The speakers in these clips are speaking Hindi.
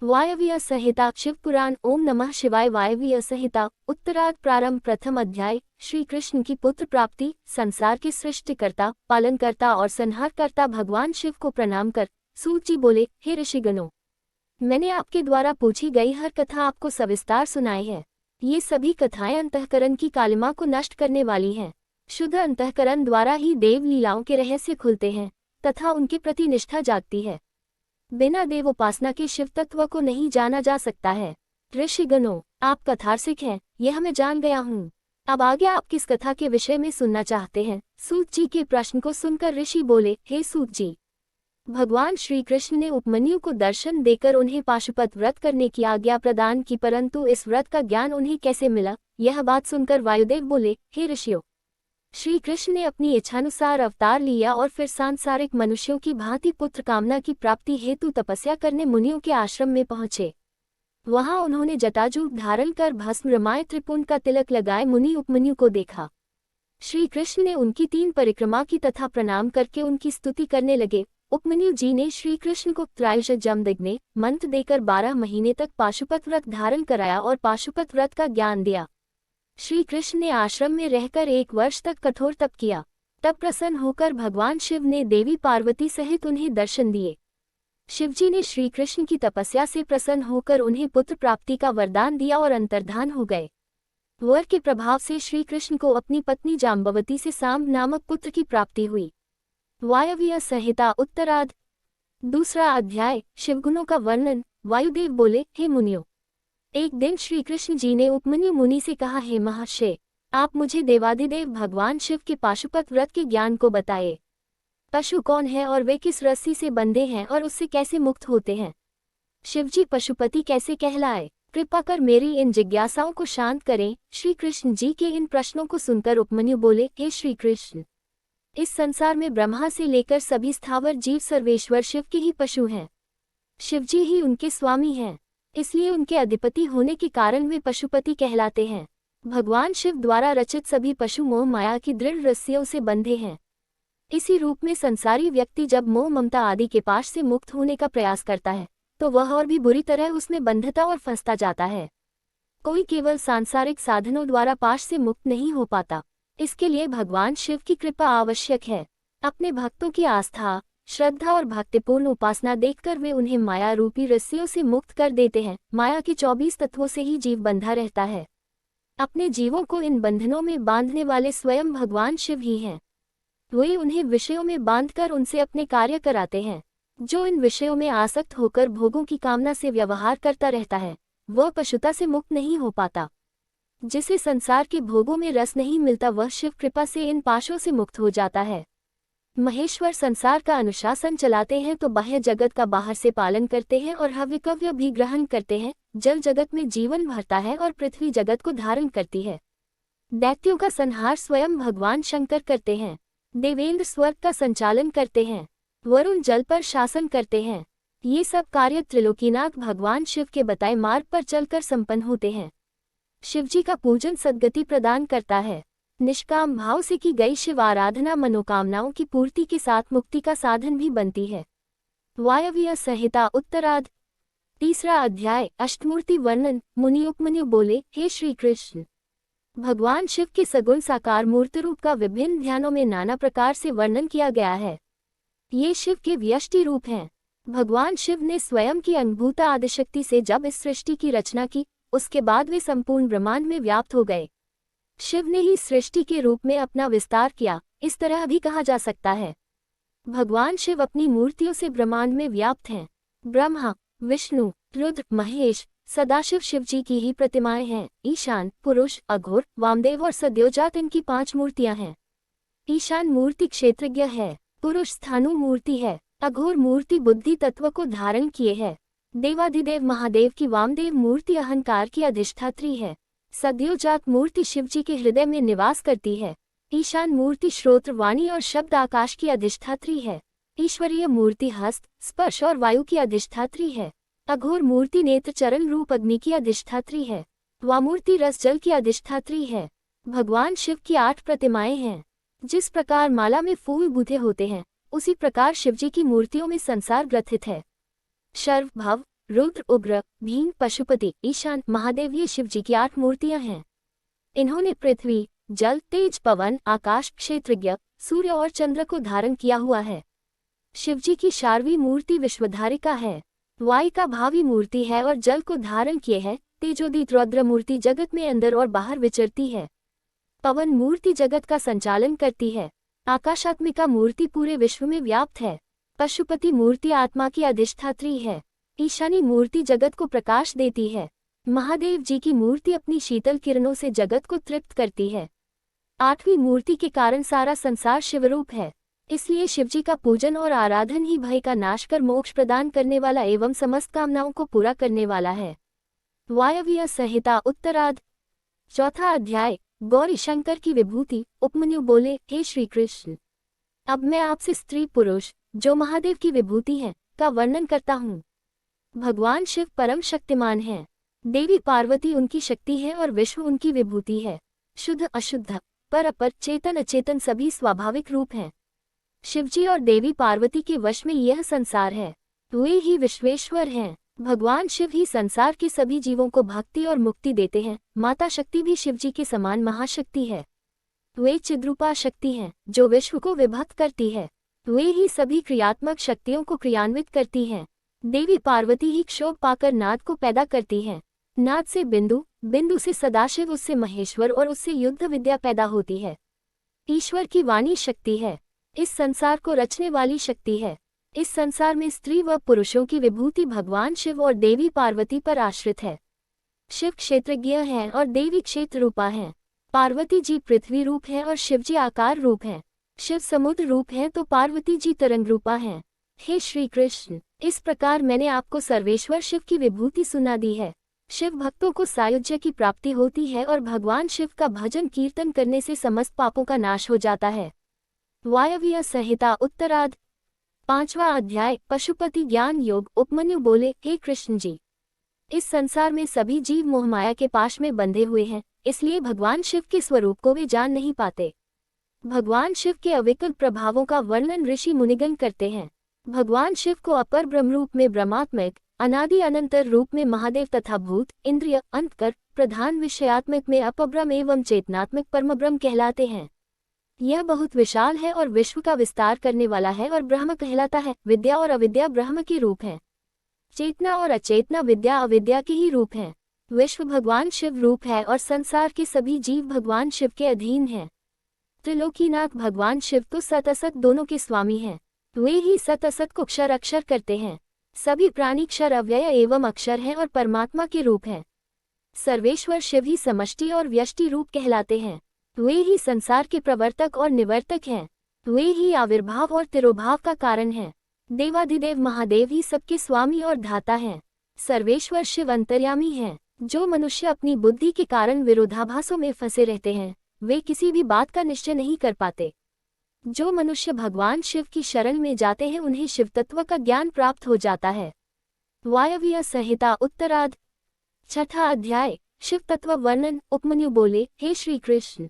वायव्य संहिता शिव पुराण। ओम नमः शिवाय। वायव्य संहिता उत्तरार्ध प्रारंभ। प्रथम अध्याय। श्री कृष्ण की पुत्र प्राप्ति। संसार के सृष्टिकर्ता, पालनकर्ता और संहारकर्ता भगवान शिव को प्रणाम कर सूत जी बोले, हे ऋषिगणों, मैंने आपके द्वारा पूछी गई हर कथा आपको सविस्तार सुनाई है। ये सभी कथाएं अंतःकरण की कालिमा को नष्ट करने वाली हैं। शुद्ध अंतःकरण द्वारा ही देव लीलाओं के रहस्य खुलते हैं तथा उनके प्रति निष्ठा जागती है। बिना देव उपासना के शिव तत्व को नहीं जाना जा सकता है। ऋषिगणों, आप कथारसिक हैं, यह मैं जान गया हूँ। अब आगे आप किस कथा के विषय में सुनना चाहते हैं? सूत जी के प्रश्न को सुनकर ऋषि बोले, हे सूत जी, भगवान श्री कृष्ण ने उपमन्यु को दर्शन देकर उन्हें पाशुपत व्रत करने की आज्ञा प्रदान की, परंतु इस व्रत का ज्ञान उन्हें कैसे मिला? यह बात सुनकर वायुदेव बोले, हे ऋषियों, श्री कृष्ण ने अपनी इच्छानुसार अवतार लिया और फिर सांसारिक मनुष्यों की भांति पुत्र कामना की प्राप्ति हेतु तपस्या करने मुनियों के आश्रम में पहुंचे। वहां उन्होंने जटाजूट धारण कर भस्म रमाए त्रिपुंड का तिलक लगाए मुनि उपमन्यु को देखा। श्री कृष्ण ने उनकी 3 परिक्रमा की तथा प्रणाम करके उनकी स्तुति करने लगे। उपमन्यु जी ने श्री कृष्ण को त्रायुष जमदग्ने मंत्र देकर 12 महीने तक पाशुपत व्रत धारण कराया और पाशुपत व्रत का ज्ञान दिया। श्री कृष्ण ने आश्रम में रहकर 1 वर्ष तक कठोर तप किया। तब प्रसन्न होकर भगवान शिव ने देवी पार्वती सहित उन्हें दर्शन दिए। शिवजी ने श्री कृष्ण की तपस्या से प्रसन्न होकर उन्हें पुत्र प्राप्ति का वरदान दिया और अंतर्धान हो गए। वर के प्रभाव से श्री कृष्ण को अपनी पत्नी जाम्बवती से सांब नामक पुत्र की प्राप्ति हुई। वायव्य संहिता उत्तरार्ध। दूसरा अध्याय। शिवगुणों का वर्णन। वायुदेव बोले, हे मुनियों, एक दिन श्री कृष्ण जी ने उपमन्यु मुनि से कहा, हे महर्षि, आप मुझे देवादिदेव भगवान शिव के पाशुपत व्रत के ज्ञान को बताए। पशु कौन है और वे किस रस्सी से बंधे हैं और उससे कैसे मुक्त होते हैं? शिवजी पशुपति कैसे कहलाए? कृपा कर मेरी इन जिज्ञासाओं को शांत करें। श्री कृष्ण जी के इन प्रश्नों को सुनकर उपमन्यु बोले, हे श्री कृष्ण, इस संसार में ब्रह्मा से लेकर सभी स्थावर जीव सर्वेश्वर शिव के ही पशु हैं। शिवजी ही उनके स्वामी हैं, इसलिए उनके अधिपति होने के कारण वे पशुपति कहलाते हैं। भगवान शिव द्वारा रचित सभी पशु मोह माया की दृढ़ रस्सियों से बंधे हैं। इसी रूप में संसारी व्यक्ति जब मोह ममता आदि के पाश से मुक्त होने का प्रयास करता है तो वह और भी बुरी तरह उसमें बंधता और फंसता जाता है। कोई केवल सांसारिक साधनों द्वारा पाश से मुक्त नहीं हो पाता। इसके लिए भगवान शिव की कृपा आवश्यक है। अपने भक्तों की आस्था, श्रद्धा और भक्तिपूर्ण उपासना देखकर वे उन्हें माया रूपी रस्सियों से मुक्त कर देते हैं। माया के 24 तत्वों से ही जीव बंधा रहता है। अपने जीवों को इन बंधनों में बांधने वाले स्वयं भगवान शिव ही हैं। वे उन्हें विषयों में बांधकर उनसे अपने कार्य कराते हैं। जो इन विषयों में आसक्त होकर भोगों की कामना से व्यवहार करता रहता है वह पशुता से मुक्त नहीं हो पाता। जिसे संसार के भोगों में रस नहीं मिलता वह शिव कृपा से इन पाशों से मुक्त हो जाता है। महेश्वर संसार का अनुशासन चलाते हैं तो बाह्य जगत का बाहर से पालन करते हैं और हव्यकव्य भी ग्रहण करते हैं। जल जगत में जीवन भरता है और पृथ्वी जगत को धारण करती है। दैत्यों का संहार स्वयं भगवान शंकर करते हैं। देवेंद्र स्वर्ग का संचालन करते हैं। वरुण जल पर शासन करते हैं। ये सब कार्य त्रिलोकीनाथ भगवान शिव के बताए मार्ग पर चलकर संपन्न होते हैं। शिवजी का पूजन सद्गति प्रदान करता है। निष्काम भाव से की गई शिव आराधना मनोकामनाओं की पूर्ति के साथ मुक्ति का साधन भी बनती है। वायव्य संहिता उत्तरार्ध। तीसरा अध्याय। अष्टमूर्ति वर्णन। मुनि उपमन्यु बोले, हे श्री कृष्ण, भगवान शिव के सगुण साकार मूर्ति रूप का विभिन्न ध्यानों में नाना प्रकार से वर्णन किया गया है। ये शिव के व्यष्टि रूप हैं। भगवान शिव ने स्वयं की अनुभूत आदिशक्ति से जब इस सृष्टि की रचना की उसके बाद वे संपूर्ण ब्रह्मांड में व्याप्त हो गए। शिव ने ही सृष्टि के रूप में अपना विस्तार किया, इस तरह भी कहा जा सकता है। भगवान शिव अपनी मूर्तियों से ब्रह्मांड में व्याप्त हैं। ब्रह्मा, विष्णु, रुद्र, महेश, सदाशिव शिवजी की ही प्रतिमाएं हैं। ईशान, पुरुष, अघोर, वामदेव और सद्योजात इनकी 5 मूर्तियां हैं। ईशान मूर्ति क्षेत्रज्ञ है। पुरुष स्थाणु मूर्ति है। अघोर मूर्ति बुद्धि तत्व को धारण किए है। देवाधिदेव महादेव की वामदेव मूर्ति अहंकार की अधिष्ठात्री है। सद्योजात मूर्ति शिवजी के हृदय में निवास करती है। ईशान मूर्ति श्रोत्र, वाणी और शब्द आकाश की अधिष्ठात्री है। ईश्वरीय मूर्ति हस्त, स्पर्श और वायु की अधिष्ठात्री है। अघोर मूर्ति नेत्र, चरण रूप अग्नि की अधिष्ठात्री है। वामूर्ति रस जल की अधिष्ठात्री है। भगवान शिव की 8 प्रतिमाएं हैं। जिस प्रकार माला में फूल गुथे होते हैं उसी प्रकार शिवजी की मूर्तियों में संसार ग्रथित है। शर्व, भव, रुद्र, उग्र, भीम, पशुपति, ईशान, महादेव ये शिव जी की 8 मूर्तियां हैं। इन्होंने पृथ्वी, जल, तेज, पवन, आकाश, क्षेत्रज्ञ, सूर्य और चंद्र को धारण किया हुआ है। शिवजी की 4वीं मूर्ति विश्वधारिका है। वायु का भावी मूर्ति है और जल को धारण किए है। तेजोदीत रौद्र मूर्ति जगत में अंदर और बाहर विचरती है। पवन मूर्ति जगत का संचालन करती है। आकाशात्मिका मूर्ति पूरे विश्व में व्याप्त है। पशुपति मूर्ति आत्मा की अधिष्ठात्री है। ईशानी मूर्ति जगत को प्रकाश देती है। महादेव जी की मूर्ति अपनी शीतल किरणों से जगत को तृप्त करती है। 8वीं मूर्ति के कारण सारा संसार शिवरूप है। इसलिए शिवजी का पूजन और आराधन ही भय का नाश कर मोक्ष प्रदान करने वाला एवं समस्त कामनाओं को पूरा करने वाला है। वायव्य संहिता उत्तरार्ध, 4था अध्याय। गौरी शंकर की विभूति। उपमन्यु बोले, हे श्री कृष्ण, अब मैं आपसे स्त्री पुरुष जो महादेव की विभूति है का वर्णन करता हूँ। भगवान शिव परम शक्तिमान हैं। देवी पार्वती उनकी शक्ति है और विश्व उनकी विभूति है। शुद्ध अशुद्ध, पर अपर, चेतन अचेतन सभी स्वाभाविक रूप हैं। शिवजी और देवी पार्वती के वश में यह संसार है। वे ही विश्वेश्वर हैं। भगवान शिव ही संसार के सभी जीवों को भक्ति और मुक्ति देते हैं। माता शक्ति भी शिवजी के समान महाशक्ति है। वे चिद्रूपा शक्ति हैं जो विश्व को विभक्त करती है। वे ही सभी क्रियात्मक शक्तियों को क्रियान्वित करती हैं। देवी पार्वती ही क्षोभ पाकर नाद को पैदा करती हैं। नाद से बिंदु, बिंदु से सदाशिव, उससे महेश्वर और उससे युद्ध विद्या पैदा होती है। ईश्वर की वाणी शक्ति है। इस संसार को रचने वाली शक्ति है। इस संसार में स्त्री व पुरुषों की विभूति भगवान शिव और देवी पार्वती पर आश्रित है। शिव क्षेत्रज्ञ हैं और देवी क्षेत्र रूपा हैं। पार्वती जी पृथ्वी रूप है और शिवजी आकार रूप हैं। शिव समुद्र रूप है तो पार्वती जी तरंग रूपा हैं। हे श्री कृष्ण, इस प्रकार मैंने आपको सर्वेश्वर शिव की विभूति सुना दी है। शिव भक्तों को सायुज्य की प्राप्ति होती है और भगवान शिव का भजन कीर्तन करने से समस्त पापों का नाश हो जाता है। वायव्य संहिता उत्तरार्ध, 5वां अध्याय। पशुपति ज्ञान योग। उपमन्यु बोले, हे कृष्ण जी, इस संसार में सभी जीव मोहमाया के पाश में बंधे हुए हैं, इसलिए भगवान शिव के स्वरूप को वे जान नहीं पाते। भगवान शिव के अविकल प्रभावों का वर्णन ऋषि मुनिगण करते हैं। भगवान शिव को अपर ब्रह्म रूप में ब्रह्मात्मक, अनादि अनंतर रूप में महादेव तथा भूत, इंद्रिय, अंतकर, प्रधान विषयात्मक में अपब्रह्म एवं चेतनात्मक परमब्रह्म कहलाते हैं। यह बहुत विशाल है और विश्व का विस्तार करने वाला है और ब्रह्म कहलाता है। विद्या और अविद्या ब्रह्म के रूप हैं। चेतना और अचेतना विद्या अविद्या के ही रूप हैं। विश्व भगवान शिव रूप है और संसार के सभी जीव भगवान शिव के अधीन हैं। त्रिलोकीनाथ भगवान शिव तो सत असत दोनों के स्वामी हैं। वे ही सत असत को क्षर अक्षर करते हैं। सभी प्राणी क्षर अव्यय एवं अक्षर हैं और परमात्मा के रूप हैं। सर्वेश्वर शिव ही समष्टि और व्यष्टि रूप कहलाते हैं। वे ही संसार के प्रवर्तक और निवर्तक हैं। वे ही आविर्भाव और तिरोभाव का कारण हैं। देवाधिदेव महादेव ही सबके स्वामी और धाता हैं। सर्वेश्वर शिव अंतर्यामी हैं। जो मनुष्य अपनी बुद्धि के कारण विरोधाभासों में फंसे रहते हैं, वे किसी भी बात का निश्चय नहीं कर पाते। जो मनुष्य भगवान शिव की शरण में जाते हैं, उन्हें शिव तत्व का ज्ञान प्राप्त हो जाता है। वायव्य संहिता उत्तरार्ध, 6ठा अध्याय। शिव तत्व वर्णन। उपमन्यु बोले, हे श्री कृष्ण,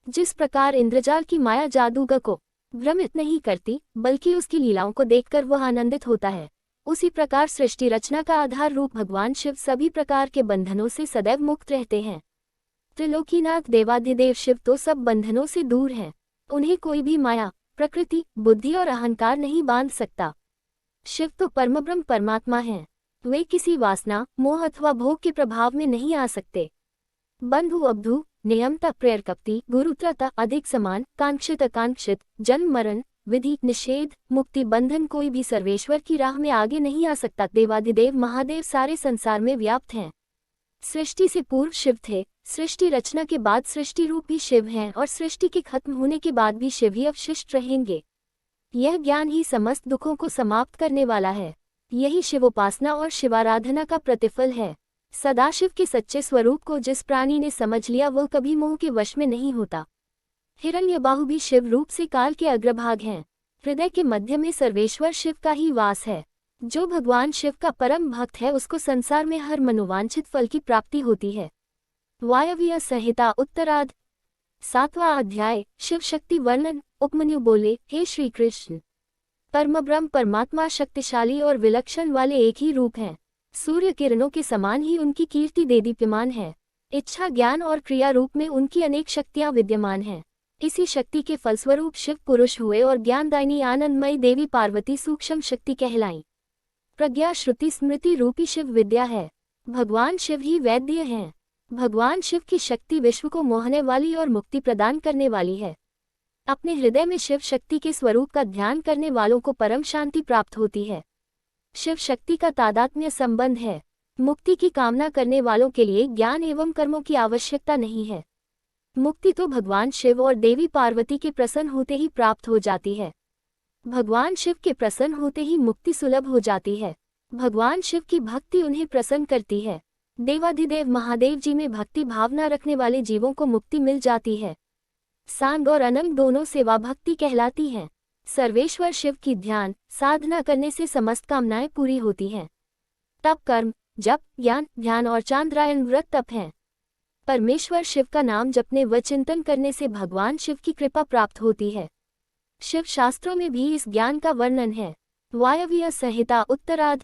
जिस प्रकार इंद्रजाल की माया जादूगर को भ्रमित नहीं करती, बल्कि उसकी लीलाओं को देखकर वह आनंदित होता है, उसी प्रकार सृष्टि रचना का आधार रूप भगवान शिव सभी प्रकार के बंधनों से सदैव मुक्त रहते हैं। त्रिलोकीनाथ देवाधिदेव शिव तो सब बंधनों से दूर हैं। उन्हें कोई भी माया, प्रकृति, बुद्धि और अहंकार नहीं बांध सकता। शिव तो परमब्रह्म परमात्मा हैं। वे किसी वासना, मोह अथवा भोग के प्रभाव में नहीं आ सकते। बंधु अबधु, नियमता, प्रेरकप्ति, गुरुत्रता, अधिक समान, कांक्षित अकांक्षित, जन्म मरण, विधि, निषेध, मुक्ति, बंधन, कोई भी सर्वेश्वर की राह में आगे नहीं आ सकता। देवाधिदेव महादेव सारे संसार में व्याप्त हैं। सृष्टि से पूर्व शिव थे, सृष्टि रचना के बाद सृष्टि रूप भी शिव हैं और सृष्टि के खत्म होने के बाद भी शिव ही अवशिष्ट रहेंगे। यह ज्ञान ही समस्त दुखों को समाप्त करने वाला है। यही शिवोपासना और शिवाराधना का प्रतिफल है। सदाशिव के सच्चे स्वरूप को जिस प्राणी ने समझ लिया, वह कभी मोह के वश में नहीं होता। हिरण्यबाहु भी शिव रूप से काल के अग्रभाग हैं। हृदय के मध्य में सर्वेश्वर शिव का ही वास है। जो भगवान शिव का परम भक्त है, उसको संसार में हर मनोवांछित फल की प्राप्ति होती है। वायव्य संहिता उत्तरार्ध, 7वां अध्याय। शिव शक्ति वर्णन। उपमन्यु बोले, हे श्री कृष्ण, परमब्रह्म परमात्मा शक्तिशाली और विलक्षण वाले एक ही रूप हैं। सूर्य किरणों के समान ही उनकी कीर्ति देदीप्यमान है। इच्छा, ज्ञान और क्रिया रूप में उनकी अनेक शक्तियां विद्यमान हैं। इसी शक्ति के फलस्वरूप शिव पुरुष हुए और ज्ञानदायिनी आनंदमयी देवी पार्वती सूक्ष्म शक्ति कहलाईं। प्रज्ञा श्रुति स्मृति रूपी शिव विद्या है। भगवान शिव ही वैद्य हैं। भगवान शिव की शक्ति विश्व को मोहने वाली और मुक्ति प्रदान करने वाली है। अपने हृदय में शिव शक्ति के स्वरूप का ध्यान करने वालों को परम शांति प्राप्त होती है। शिव शक्ति का तादात्म्य संबंध है। मुक्ति की कामना करने वालों के लिए ज्ञान एवं कर्मों की आवश्यकता नहीं है। मुक्ति तो भगवान शिव और देवी पार्वती के प्रसन्न होते ही प्राप्त हो जाती है। भगवान शिव के प्रसन्न होते ही मुक्ति सुलभ हो जाती है। भगवान शिव की भक्ति उन्हें प्रसन्न करती है। देवाधिदेव महादेव जी में भक्ति भावना रखने वाले जीवों को मुक्ति मिल जाती है। सांग और अनंग दोनों सेवा भक्ति कहलाती हैं। सर्वेश्वर शिव की ध्यान साधना करने से समस्त कामनाएं पूरी होती हैं। तप, कर्म, जप, ज्ञान, ध्यान और चांद्रायण व्रत तप हैं। परमेश्वर शिव का नाम जपने व चिंतन करने से भगवान शिव की कृपा प्राप्त होती है। शिव शास्त्रों में भी इस ज्ञान का वर्णन है। वायव्य संहिता उत्तरार्ध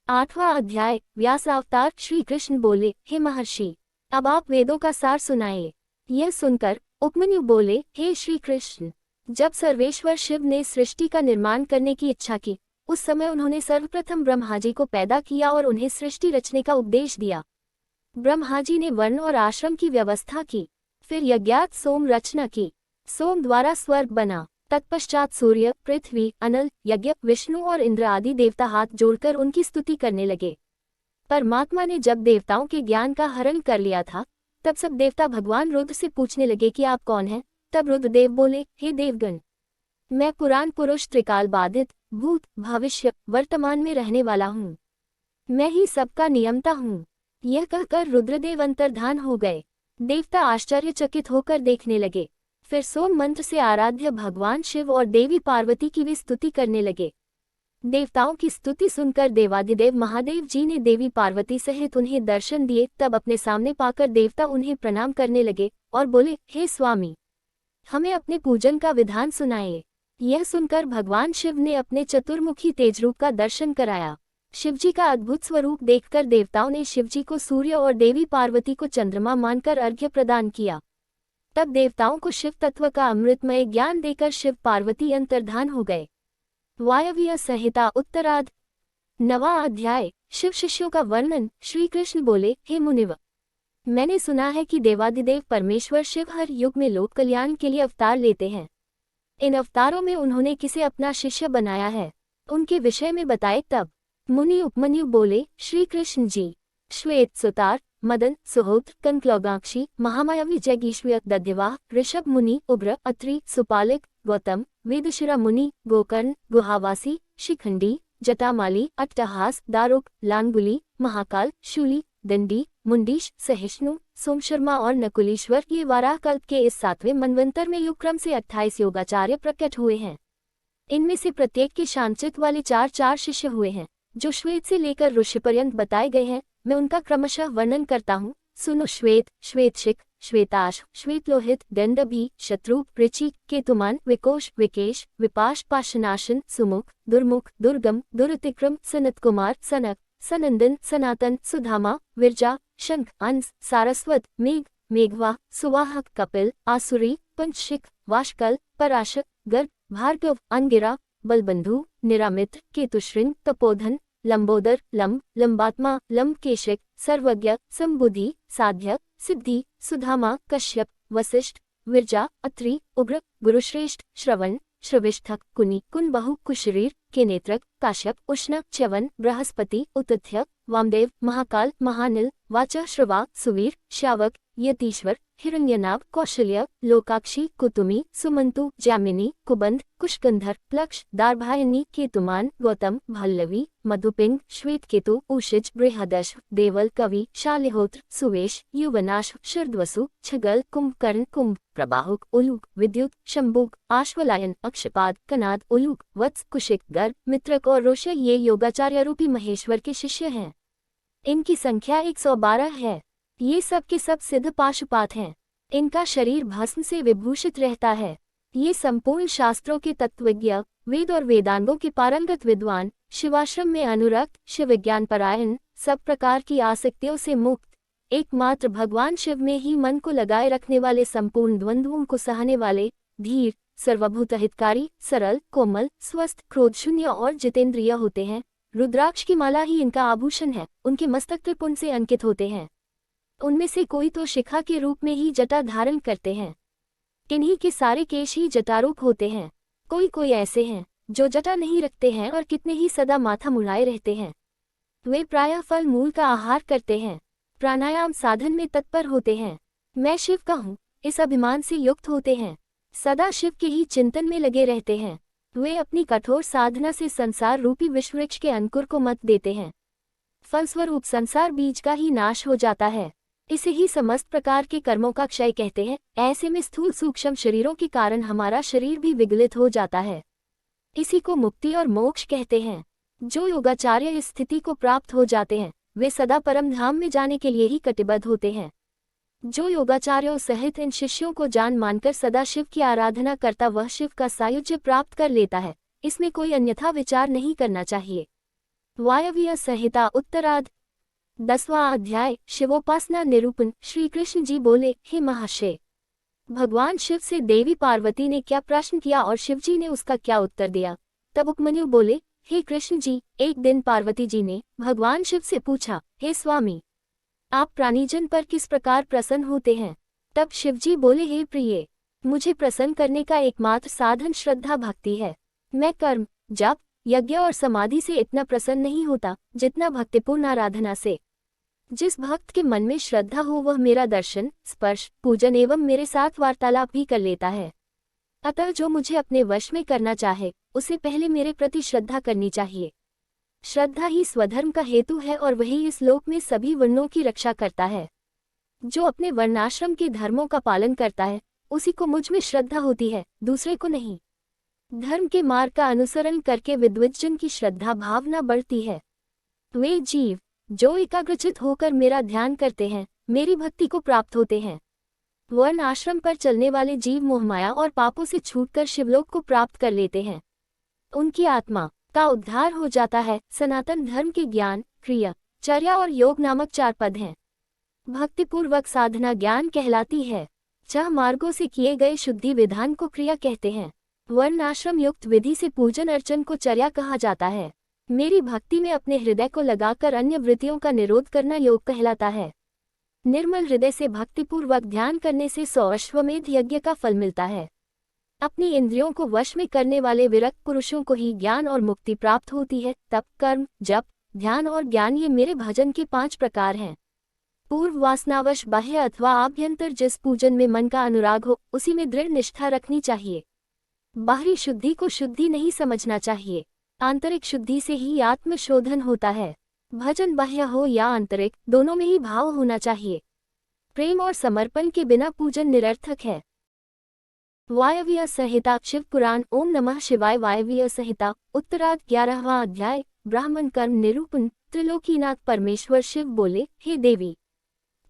8वां अध्याय। व्यासावतार। श्री कृष्ण बोले, हे महर्षि, अब आप वेदों का सार सुनाइए। यह सुनकर उपमन्यु बोले, हे श्री कृष्ण, जब सर्वेश्वर शिव ने सृष्टि का निर्माण करने की इच्छा की, उस समय उन्होंने सर्वप्रथम ब्रह्मा जी को पैदा किया और उन्हें सृष्टि रचने का उपदेश दिया। ब्रह्मा जी ने वर्ण और आश्रम की व्यवस्था की। फिर यज्ञात सोम रचना की। सोम द्वारा स्वर्ग बना। तत्पश्चात सूर्य, पृथ्वी, अनल, यज्ञ, विष्णु और इंद्र आदि देवता हाथ जोड़कर उनकी स्तुति करने लगे। परमात्मा ने जब देवताओं के ज्ञान का हरण कर लिया था, तब सब देवता भगवान रुद्र से पूछने लगे कि आप कौन हैं। तब रुद्रदेव बोले, हे देवगण, मैं पुराण पुरुष, त्रिकाल बाधित, भूत, भविष्य, वर्तमान में रहने वाला हूँ। मैं ही सबका नियंता हूँ। यह कहकर रुद्रदेव अंतर्धान हो गए। देवता आश्चर्यचकित होकर देखने लगे। फिर सोम मंत्र से आराध्य भगवान शिव और देवी पार्वती की वे स्तुति करने लगे। देवताओं की स्तुति सुनकर देवादिदेव महादेव जी ने देवी पार्वती सहित उन्हें दर्शन दिए। तब अपने सामने पाकर देवता उन्हें प्रणाम करने लगे और बोले, हे स्वामी, हमें अपने पूजन का विधान सुनाइए। यह सुनकर भगवान शिव ने अपने चतुर्मुखी तेजरूप का दर्शन कराया। शिवजी का अद्भुत स्वरूप देखकर देवताओं ने शिवजी को सूर्य और देवी पार्वती को चंद्रमा मानकर अर्घ्य प्रदान किया। तब देवताओं को शिव तत्व का अमृतमय ज्ञान देकर शिव पार्वती अंतर्धान हो गए। वायव्य संहिता उत्तरार्ध 9वां अध्याय। शिव शिष्यों का वर्णन। श्री कृष्ण बोले, हे मुनिव, मैंने सुना है कि देवादिदेव परमेश्वर शिव हर युग में लोक कल्याण के लिए अवतार लेते हैं। इन अवतारों में उन्होंने किसे अपना शिष्य बनाया है, उनके विषय में बताए। तब मुनि उपमन्यु बोले, श्री कृष्ण जी, श्वेत सुतार, मदन, सुहोत्र, कंकलौगाक्षी, महामायावी, जैगीश्वय, दध्यवाह, ऋषभ मुनि, उग्र, अत्रि, सुपालिक, गौतम, वेदशिरा मुनि, गोकर्ण, गुहावासी, शिखंडी, जटामाली, अट्टहास, दारुक, लांगुली, महाकाल, शूली, दंडी, मुंडीश, सहिष्णु, सोमशर्मा और नकुलीश्वर ये वाराह कल्प के इस 7वें मनवंतर में युगक्रम से 28 योगाचार्य प्रकट हुए हैं। इनमें से प्रत्येक के शांचित वाले 4 शिष्य हुए हैं, जो श्वेत से लेकर ऋषि पर्यंत बताए गए हैं। मैं उनका क्रमशः वर्णन करता हूँ। सुनो। श्वेत, श्वेतशिक, श्वेताश, श्वेतलोहित, दंडभी, शत्रु, ऋचि, केतुमान, विकोश, विकेश, विपाश, पाशनाशन, सुमुख, दुर्मुख, दुर्गम, दुरतिक्रम, सनत कुमार, सनक, सनंदन, सनातन, सुधामा, विरजा, शंख, अंस, सारस्वत, मेघ, मेघवा, सुवाहक, कपिल, आसुरी, पंचशिक, वाशकल, पराशक, गर्ग, भार्गव, अंगिरा, बलबंधु, निरामित्र, केतुश्रिन, तपोधन, लंबोदर, लंबात्मा, लंबकेशिक, सर्वज्ञ, संबुद्धि, साध्य, सिद्धि, सुधामा, कश्यप, वशिष्ठ, विरजा, अत्रि, उग्र, गुरुश्रेष्ठ, श्रवण, श्रविष्ठक, कुनि, कुनबहु, कुशरीर, केनेत्रक, काश्यप, उष्ण, च्यवन, बृहस्पति, उतथ्य, वामदेव, महाकाल, महानिल, वाचा, श्रवा, सुवीर, श्यावक, यतीश्वर, हिरण्यनाभ, कौशल्य, लोकाक्षी, कुतुमी, सुमंतु, जामिनी, कुबंध, कुशगंधर, प्लक्ष, दार्भायनी, केतुमान, गौतम, भल्लवी, मधुपिंग, श्वेतकेतु, उशिज, बृहदश, देवल, कवि, शालिहोत्र, सुवेश, युवनाश, शर्दवसु, छगल, कुंभकर्ण, कुंभ, प्रबाहुक, उलूक, विद्युत, शंबुक, आश्वलायन, अक्षपाद, कनाद, उलूक, वत्स, कुशिक, गर्ग, मित्रक और रोष ये योगाचार्य रूपी महेश्वर के शिष्य हैं। इनकी संख्या 112 है। ये सब के सब सिद्ध पाशुपात हैं। इनका शरीर भस्म से विभूषित रहता है। ये संपूर्ण शास्त्रों के तत्वज्ञ, वेद और वेदांगों के पारंगत विद्वान, शिवाश्रम में अनुरक्त, शिव विज्ञान परायण, सब प्रकार की आसक्तियों से मुक्त, एकमात्र भगवान शिव में ही मन को लगाए रखने वाले, संपूर्ण द्वंद्वों को सहने वाले, धीर, सर्वभूत हितकारी, सरल, कोमल, स्वस्थ, क्रोध शून्य और जितेंद्रिय होते हैं। रुद्राक्ष की माला ही इनका आभूषण है। उनके मस्तक त्रिपुंड से अंकित होते हैं। उनमें से कोई तो शिखा के रूप में ही जटा धारण करते हैं। किन्हीं के सारे केश ही जटारूप होते हैं। कोई कोई ऐसे हैं जो जटा नहीं रखते हैं और कितने ही सदा माथा मुड़ाए रहते हैं। वे प्रायः फल मूल का आहार करते हैं, प्राणायाम साधन में तत्पर होते हैं। मैं शिव का हूँ, इस अभिमान से युक्त होते हैं। सदा शिव के ही चिंतन में लगे रहते हैं। वे अपनी कठोर साधना से संसार रूपी विषवृक्ष के अंकुर को मत देते हैं। फलस्वरूप संसार बीज का ही नाश हो जाता है। इसे ही समस्त प्रकार के कर्मों का क्षय कहते हैं। ऐसे में स्थूल सूक्ष्म शरीरों के कारण हमारा शरीर भी विगलित हो जाता है। इसी को मुक्ति और मोक्ष कहते हैं। जो योगाचार्य इस स्थिति को प्राप्त हो जाते हैं, वे सदा परम धाम में जाने के लिए ही कटिबद्ध होते हैं। जो योगाचार्यों सहित इन शिष्यों को जान मानकर सदा शिव की आराधना करता, वह शिव का सायुज्य प्राप्त कर लेता है। इसमें कोई अन्यथा विचार नहीं करना चाहिए। वायव्य संहिता उत्तरार्ध 10वां अध्याय शिवोपासना निरूपण। श्री कृष्ण जी बोले, हे महाशय, भगवान शिव से देवी पार्वती ने क्या प्रश्न किया और शिव जी ने उसका क्या उत्तर दिया। तब उपमन्यु बोले, हे कृष्ण जी, एक दिन पार्वती जी ने भगवान शिव से पूछा, हे स्वामी, आप प्राणीजन पर किस प्रकार प्रसन्न होते हैं। तब शिव जी बोले, हे प्रिय, मुझे प्रसन्न करने का एकमात्र साधन श्रद्धा भक्ति है। मैं कर्म, जप, यज्ञ और समाधि से इतना प्रसन्न नहीं होता जितना भक्तिपूर्ण आराधना से। जिस भक्त के मन में श्रद्धा हो वह मेरा दर्शन, स्पर्श, पूजन एवं मेरे साथ वार्तालाप भी कर लेता है। अतः जो मुझे अपने वश में करना चाहे, उसे पहले मेरे प्रति श्रद्धा करनी चाहिए। श्रद्धा ही स्वधर्म का हेतु है और वही इस लोक में सभी वर्णों की रक्षा करता है। जो अपने वर्णाश्रम के धर्मों का पालन करता है, उसी को मुझ में श्रद्धा होती है, दूसरे को नहीं। धर्म के मार्ग का अनुसरण करके विद्वज्जन की श्रद्धा भावना बढ़ती है। वे जीव जो एकाग्रचित होकर मेरा ध्यान करते हैं, मेरी भक्ति को प्राप्त होते हैं। वर्ण आश्रम पर चलने वाले जीव मोहमाया और पापों से छूटकर शिवलोक को प्राप्त कर लेते हैं। उनकी आत्मा का उद्धार हो जाता है। सनातन धर्म के ज्ञान, क्रिया, चर्या और योग नामक 4 पद हैं। भक्तिपूर्वक साधना ज्ञान कहलाती है। 6 मार्गों से किए गए शुद्धि विधान को क्रिया कहते हैं। वर्ण आश्रम युक्त विधि से पूजन अर्चन को चर्या कहा जाता है। मेरी भक्ति में अपने हृदय को लगाकर अन्य वृत्तियों का निरोध करना योग कहलाता है। निर्मल हृदय से भक्तिपूर्वक ध्यान करने से 100 अश्वमेध यज्ञ का फल मिलता है। अपनी इंद्रियों को वश में करने वाले विरक्त पुरुषों को ही ज्ञान और मुक्ति प्राप्त होती है। तप, कर्म, जप, ध्यान और ज्ञान ये मेरे भजन के 5 प्रकार हैं। पूर्व वासनावश बाह्य अथवा आभ्यंतर जिस पूजन में मन का अनुराग हो, उसी में दृढ़ निष्ठा रखनी चाहिए। बाहरी शुद्धि को शुद्धि नहीं समझना चाहिए। आंतरिक शुद्धि से ही आत्मशोधन होता है। भजन बाह्य हो या आंतरिक, दोनों में ही भाव होना चाहिए। प्रेम और समर्पण के बिना पूजन निरर्थक है। वायव्य संहिता शिव पुराण। ओम नमः शिवाय। वायव्य संहिता उत्तरार्ध 11वां अध्याय ब्राह्मण कर्म निरूपण। त्रिलोकीनाथ परमेश्वर शिव बोले, हे देवी,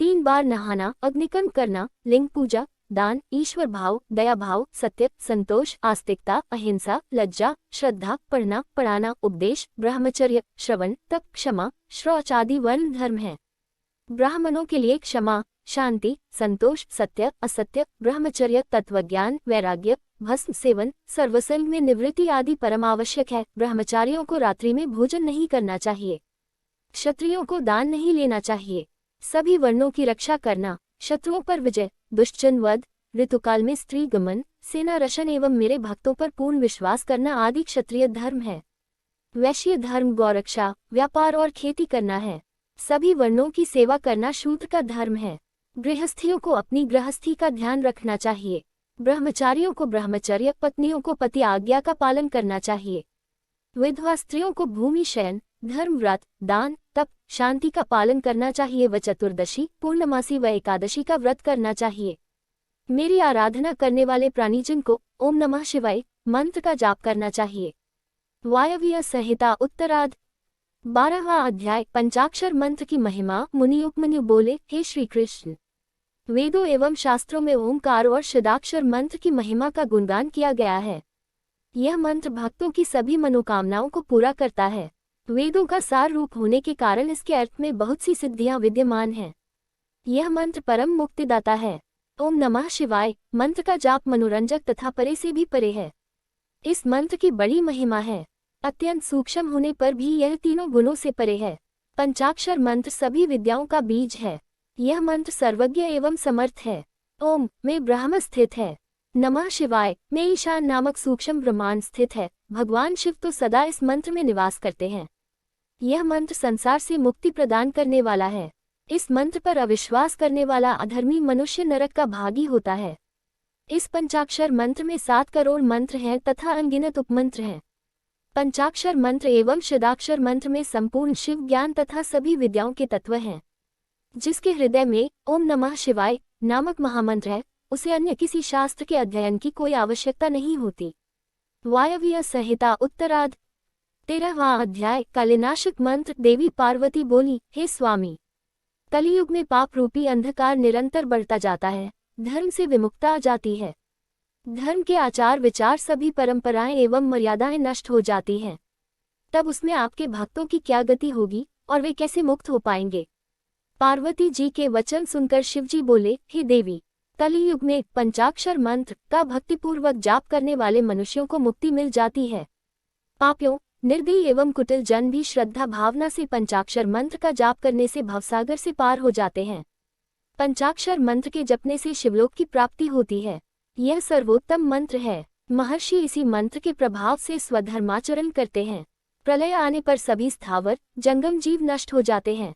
3 बार नहाना, अग्निकर्म करना, लिंग पूजा, दान, ईश्वर भाव, दया भाव, सत्य, संतोष, आस्तिकता, अहिंसा, लज्जा, श्रद्धा, पढ़ना, पढ़ाना, उपदेश, ब्रह्मचर्य, श्रवण, तप, क्षमा, शौच आदि वर्ण धर्म है। ब्राह्मणों के लिए क्षमा, शांति, संतोष, सत्य, असत्य, ब्रह्मचर्य, तत्वज्ञान, वैराग्य, भस्म सेवन, सर्वसंग में निवृत्ति आदि परम आवश्यक है। ब्रह्मचारियों को रात्रि में भोजन नहीं करना चाहिए। क्षत्रियों को दान नहीं लेना चाहिए। सभी वर्णों की रक्षा करना, शत्रुओं पर विजय, दुष्टजन वध, ऋतुकाल में स्त्री गमन, सेना रक्षण एवं मेरे भक्तों पर पूर्ण विश्वास करना आदि क्षत्रिय धर्म है। वैश्य धर्म गौरक्षा, व्यापार और खेती करना है। सभी वर्णों की सेवा करना शूद्र का धर्म है। गृहस्थियों को अपनी गृहस्थी का ध्यान रखना चाहिए। ब्रह्मचारियों को ब्रह्मचर्य, पत्नियों को पति आज्ञा का पालन करना चाहिए। विधवा स्त्रियों को भूमि शयन, धर्म, व्रत, दान, तप, शांति का पालन करना चाहिए व चतुर्दशी, पूर्णमासी व एकादशी का व्रत करना चाहिए। मेरी आराधना करने वाले प्राणीजन को ओम नमः शिवाय मंत्र का जाप करना चाहिए। वायव्य संहिता उत्तरार्ध 12वां अध्याय पंचाक्षर मंत्र की महिमा। मुनि उपमन्यु बोले, हे श्री कृष्ण, वेदों एवं शास्त्रों में ओंकार और षडाक्षर मंत्र की महिमा का गुणगान किया गया है। यह मंत्र भक्तों की सभी मनोकामनाओं को पूरा करता है। वेदों का सार रूप होने के कारण इसके अर्थ में बहुत सी सिद्धियां विद्यमान हैं। यह मंत्र परम मुक्तिदाता है। ओम नमः शिवाय मंत्र का जाप मनोरंजक तथा परे से भी परे है। इस मंत्र की बड़ी महिमा है। अत्यंत सूक्ष्म होने पर भी यह तीनों गुणों से परे है। पंचाक्षर मंत्र सभी विद्याओं का बीज है। यह मंत्र सर्वज्ञ एवं समर्थ है। ओम में ब्रह्म स्थित है। नमः शिवाय में ईशान नामक सूक्ष्म ब्रह्मांड स्थित है। भगवान शिव तो सदा इस मंत्र में निवास करते हैं। यह मंत्र संसार से मुक्ति प्रदान करने वाला है। इस मंत्र पर अविश्वास करने वाला अधर्मी मनुष्य नरक का भागी होता है। इस पंचाक्षर मंत्र में 7 करोड़ मंत्र हैं तथा अनगिनत उपमंत्र हैं। पंचाक्षर मंत्र एवं षडाक्षर मंत्र में संपूर्ण शिव ज्ञान तथा सभी विद्याओं के तत्व हैं। जिसके हृदय में ओम नमः शिवाय नामक महामंत्र है, उसे अन्य किसी शास्त्र के अध्ययन की कोई आवश्यकता नहीं होती। वायव्य संहिता उत्तरार्ध 13वां अध्याय कलिनाशक मंत्र। देवी पार्वती बोली, हे स्वामी, कलियुग में पाप रूपी अंधकार निरंतर बढ़ता जाता है, धर्म से विमुक्ता आ जाती है। धर्म के आचार विचार सभी परंपराएं एवं मर्यादाएं नष्ट हो जाती हैं। तब उसमें आपके भक्तों की क्या गति होगी और वे कैसे मुक्त हो पाएंगे। पार्वती जी के वचन सुनकर शिवजी बोले, हे देवी, कलियुग में पंचाक्षर मंत्र का भक्तिपूर्वक जाप करने वाले मनुष्यों को मुक्ति मिल जाती है। पापियों, निर्दयी एवं कुटिल जन भी श्रद्धा भावना से पंचाक्षर मंत्र का जाप करने से भवसागर से पार हो जाते हैं। पंचाक्षर मंत्र के जपने से शिवलोक की प्राप्ति होती है। यह सर्वोत्तम मंत्र है। महर्षि इसी मंत्र के प्रभाव से स्वधर्माचरण करते हैं। प्रलय आने पर सभी स्थावर जंगम जीव नष्ट हो जाते हैं।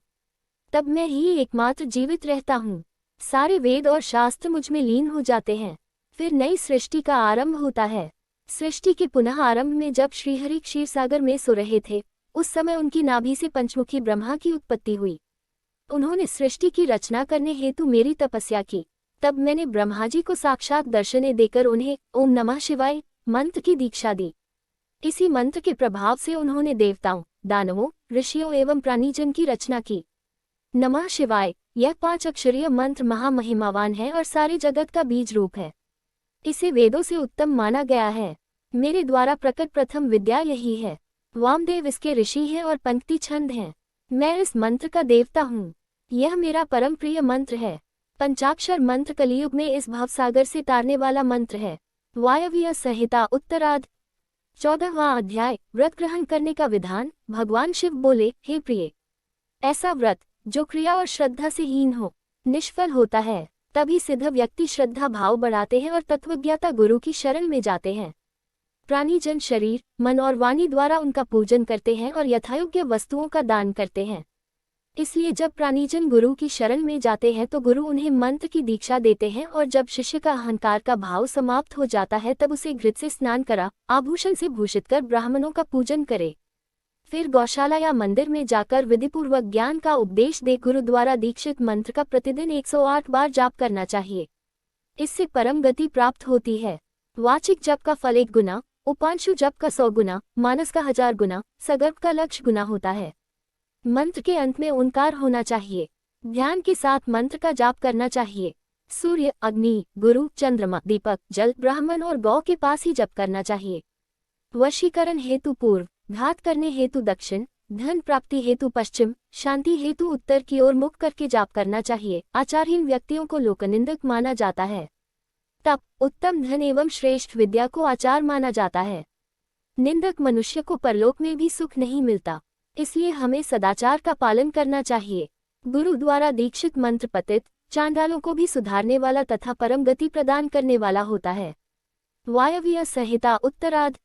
तब मैं ही एकमात्र जीवित रहता हूँ। सारे वेद और शास्त्र मुझ में लीन हो जाते हैं। फिर नई सृष्टि का आरंभ होता है। सृष्टि के पुनः आरंभ में जब श्रीहरि क्षीरसागर में सो रहे थे, उस समय उनकी नाभि से पंचमुखी ब्रह्मा की उत्पत्ति हुई। उन्होंने सृष्टि की रचना करने हेतु मेरी तपस्या की। तब मैंने ब्रह्मा जी को साक्षात दर्शनें देकर उन्हें ओम नमः शिवाय मंत्र की दीक्षा दी। इसी मंत्र के प्रभाव से उन्होंने देवताओं, दानवों, ऋषियों एवं प्राणीजन की रचना की। नमः शिवाय यह 5 अक्षरीय मंत्र महामहिमावान है और सारे जगत का बीज रूप है। इसे वेदों से उत्तम माना गया है। मेरे द्वारा प्रकट प्रथम विद्या यही है। वामदेव इसके ऋषि हैं और पंक्ति छंद हैं। मैं इस मंत्र का देवता हूँ। यह मेरा परम प्रिय मंत्र है। पंचाक्षर मंत्र कलियुग में इस भवसागर से तारने वाला मंत्र है। वायव्य संहिता उत्तरार्ध 14वां अध्याय व्रत ग्रहण करने का विधान। भगवान शिव बोले, हे प्रिय, ऐसा व्रत जो क्रिया और श्रद्धा से हीन हो, निष्फल होता है। तभी सिद्ध व्यक्ति श्रद्धा भाव बढ़ाते हैं और तत्वज्ञाता गुरु की शरण में जाते हैं। प्राणीजन शरीर, मन और वाणी द्वारा उनका पूजन करते हैं और यथायोग्य वस्तुओं का दान करते हैं। इसलिए जब प्राणीजन गुरु की शरण में जाते हैं तो गुरु उन्हें मंत्र की दीक्षा देते हैं और जब शिष्य का अहंकार का भाव समाप्त हो जाता है तब उसे घृत से स्नान करा, आभूषण से भूषित कर ब्राह्मणों का पूजन करे। फिर गौशाला या मंदिर में जाकर विधिपूर्वक ज्ञान का उपदेश दे गुरु द्वारा दीक्षित मंत्र का प्रतिदिन 108 बार जाप करना चाहिए। इससे परम गति प्राप्त होती है। वाचिक जप का फल 1 गुना, उपांशु जप का 100 गुना, मानस का 1000 गुना, सगर्भ का 1,00,000 गुना होता है। मंत्र के अंत में ओंकार होना चाहिए। ध्यान के साथ मंत्र का जाप करना चाहिए। सूर्य, अग्नि, गुरु, चंद्रमा, दीपक, जल, ब्राह्मण और गौ के पास ही जप करना चाहिए। वशीकरण हेतु पूर्व, घात करने हेतु दक्षिण, धन प्राप्ति हेतु पश्चिम, शांति हेतु उत्तर की ओर मुख करके जाप करना चाहिए। आचारहीन व्यक्तियों को लोकनिंदक माना जाता है। तप, उत्तम धन एवं श्रेष्ठ विद्या को आचार माना जाता है। निंदक मनुष्य को परलोक में भी सुख नहीं मिलता। इसलिए हमें सदाचार का पालन करना चाहिए। गुरु द्वारा दीक्षित मंत्र पतित चांडालों को भी सुधारने वाला तथा परम गति प्रदान करने वाला होता है। वायव्य संहिता उत्तरार्ध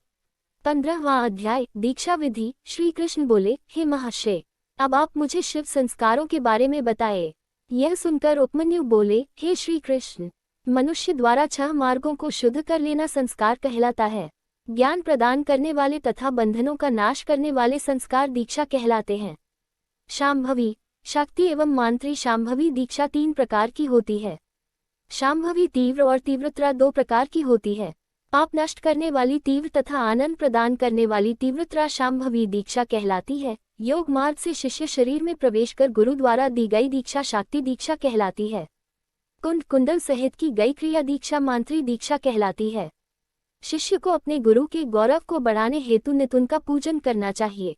15वां अध्याय दीक्षा विधि। श्री कृष्ण बोले, हे महर्षि, अब आप मुझे शिव संस्कारों के बारे में बताएं। यह सुनकर उपमन्यु बोले, हे श्री कृष्ण, मनुष्य द्वारा 6 मार्गों को शुद्ध कर लेना संस्कार कहलाता है। ज्ञान प्रदान करने वाले तथा बंधनों का नाश करने वाले संस्कार दीक्षा कहलाते हैं। शांभवी, शक्ति एवं मांत्री शांभवी दीक्षा 3 प्रकार की होती है। शांभवी तीव्र और तीव्रता 2 प्रकार की होती है। पाप नष्ट करने वाली तीव्र तथा आनंद प्रदान करने वाली तीव्रता शांभवी दीक्षा कहलाती है। योग मार्ग से शिष्य शरीर में प्रवेश कर गुरु द्वारा दी गई दीक्षा शाक्ति दीक्षा कहलाती है। कुंड कुंडल सहित की गई क्रिया दीक्षा मांत्री दीक्षा कहलाती है। शिष्य को अपने गुरु के गौरव को बढ़ाने हेतु नित उनका पूजन करना चाहिए।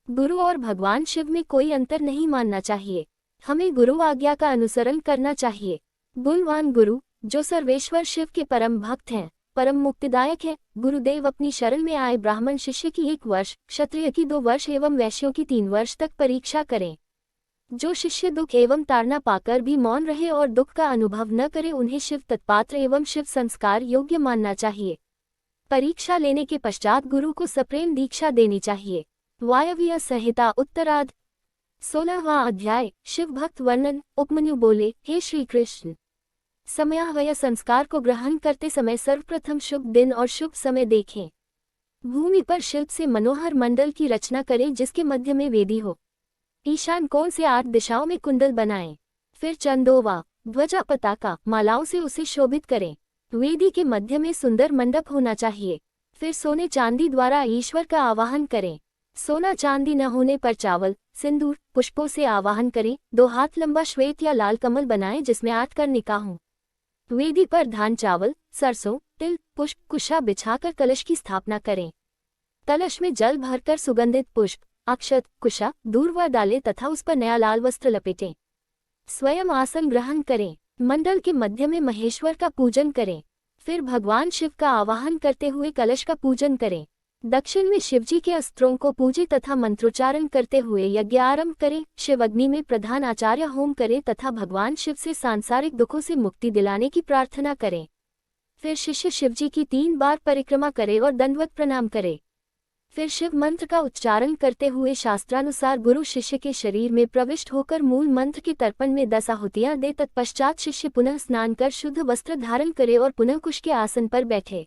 गुरु और भगवान शिव में कोई अंतर नहीं मानना चाहिए। हमें गुरु आज्ञा का अनुसरण करना चाहिए। गुणवान गुरु, जो सर्वेश्वर शिव के परम भक्त हैं, परम मुक्तिदायक है। गुरुदेव अपनी शरण में आए ब्राह्मण शिष्य की 1 वर्ष, क्षत्रिय की 2 वर्ष एवं वैश्यों की 3 वर्ष तक परीक्षा करें। जो शिष्य दुख एवं ताड़ना पाकर भी मौन रहे और दुख का अनुभव न करे, उन्हें शिव तत्पात्र एवं शिव संस्कार योग्य मानना चाहिए। परीक्षा लेने के पश्चात गुरु को सप्रेम दीक्षा देनी चाहिए। वायव्य संहिता उत्तरार्ध 16वां अध्याय शिव भक्त वर्णन। उपमन्यु बोले, हे श्री कृष्ण, समयावय संस्कार को ग्रहण करते समय सर्वप्रथम शुभ दिन और शुभ समय देखें। भूमि पर शिल्प से मनोहर मंडल की रचना करें जिसके मध्य में वेदी हो। ईशान कोण से 8 दिशाओं में कुंडल बनाएं। फिर चंदोवा, ध्वजा, पताका, मालाओं से उसे शोभित करें। वेदी के मध्य में सुंदर मंडप होना चाहिए। फिर सोने चांदी द्वारा ईश्वर का आवाहन करें। सोना चांदी न होने पर चावल, सिंदूर, पुष्पों से आवाहन करें। 2 हाथ लंबा श्वेत या लाल कमल बनाएं जिसमें 8 कर्णिका हों। वेदी पर धान, चावल, सरसों, तिल, पुष्प, कुशा बिछाकर कलश की स्थापना करें। कलश में जल भरकर सुगंधित पुष्प, अक्षत, कुशा, दूर्वा डालें तथा उस पर नया लाल वस्त्र लपेटें। स्वयं आसन ग्रहण करें। मंडल के मध्य में महेश्वर का पूजन करें। फिर भगवान शिव का आवाहन करते हुए कलश का पूजन करें। दक्षिण में शिवजी के अस्त्रों को पूजे तथा मंत्रोच्चारण करते हुए यज्ञ आरंभ करें। शिव अग्नि में प्रधान आचार्य होम करें तथा भगवान शिव से सांसारिक दुखों से मुक्ति दिलाने की प्रार्थना करें। फिर शिष्य शिवजी की 3 बार परिक्रमा करे और दंडवत प्रणाम करे। फिर शिव मंत्र का उच्चारण करते हुए शास्त्रानुसार गुरु शिष्य के शरीर में प्रविष्ट होकर मूल मंत्र के तर्पण में 10 आहुतियां दे। तत्पश्चात शिष्य पुनः स्नान कर शुद्ध वस्त्र धारण करे और पुनः कुश के आसन पर बैठे।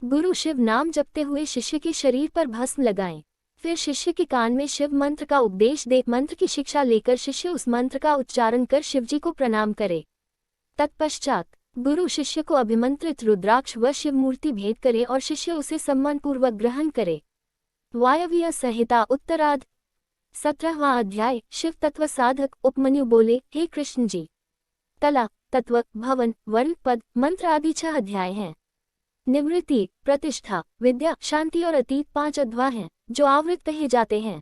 गुरु शिव नाम जपते हुए शिष्य के शरीर पर भस्म लगाएं। फिर शिष्य के कान में शिव मंत्र का उपदेश दे। मंत्र की शिक्षा लेकर शिष्य उस मंत्र का उच्चारण कर शिवजी को प्रणाम करे। तत्पश्चात गुरु शिष्य को अभिमंत्रित रुद्राक्ष व शिव मूर्ति भेंट करे और शिष्य उसे सम्मानपूर्वक ग्रहण करे। वायव्य संहिता उत्तरार्ध 17वां अध्याय शिव तत्व साधक। उपमन्यु बोले, हे कृष्ण जी, कला, तत्व, भवन, वर्ण, पद, मंत्र आदि 6 अध्याय हैं। निवृत्ति, प्रतिष्ठा, विद्या, शांति और अतीत 5 अध्वा हैं जो आवृत कहे जाते हैं।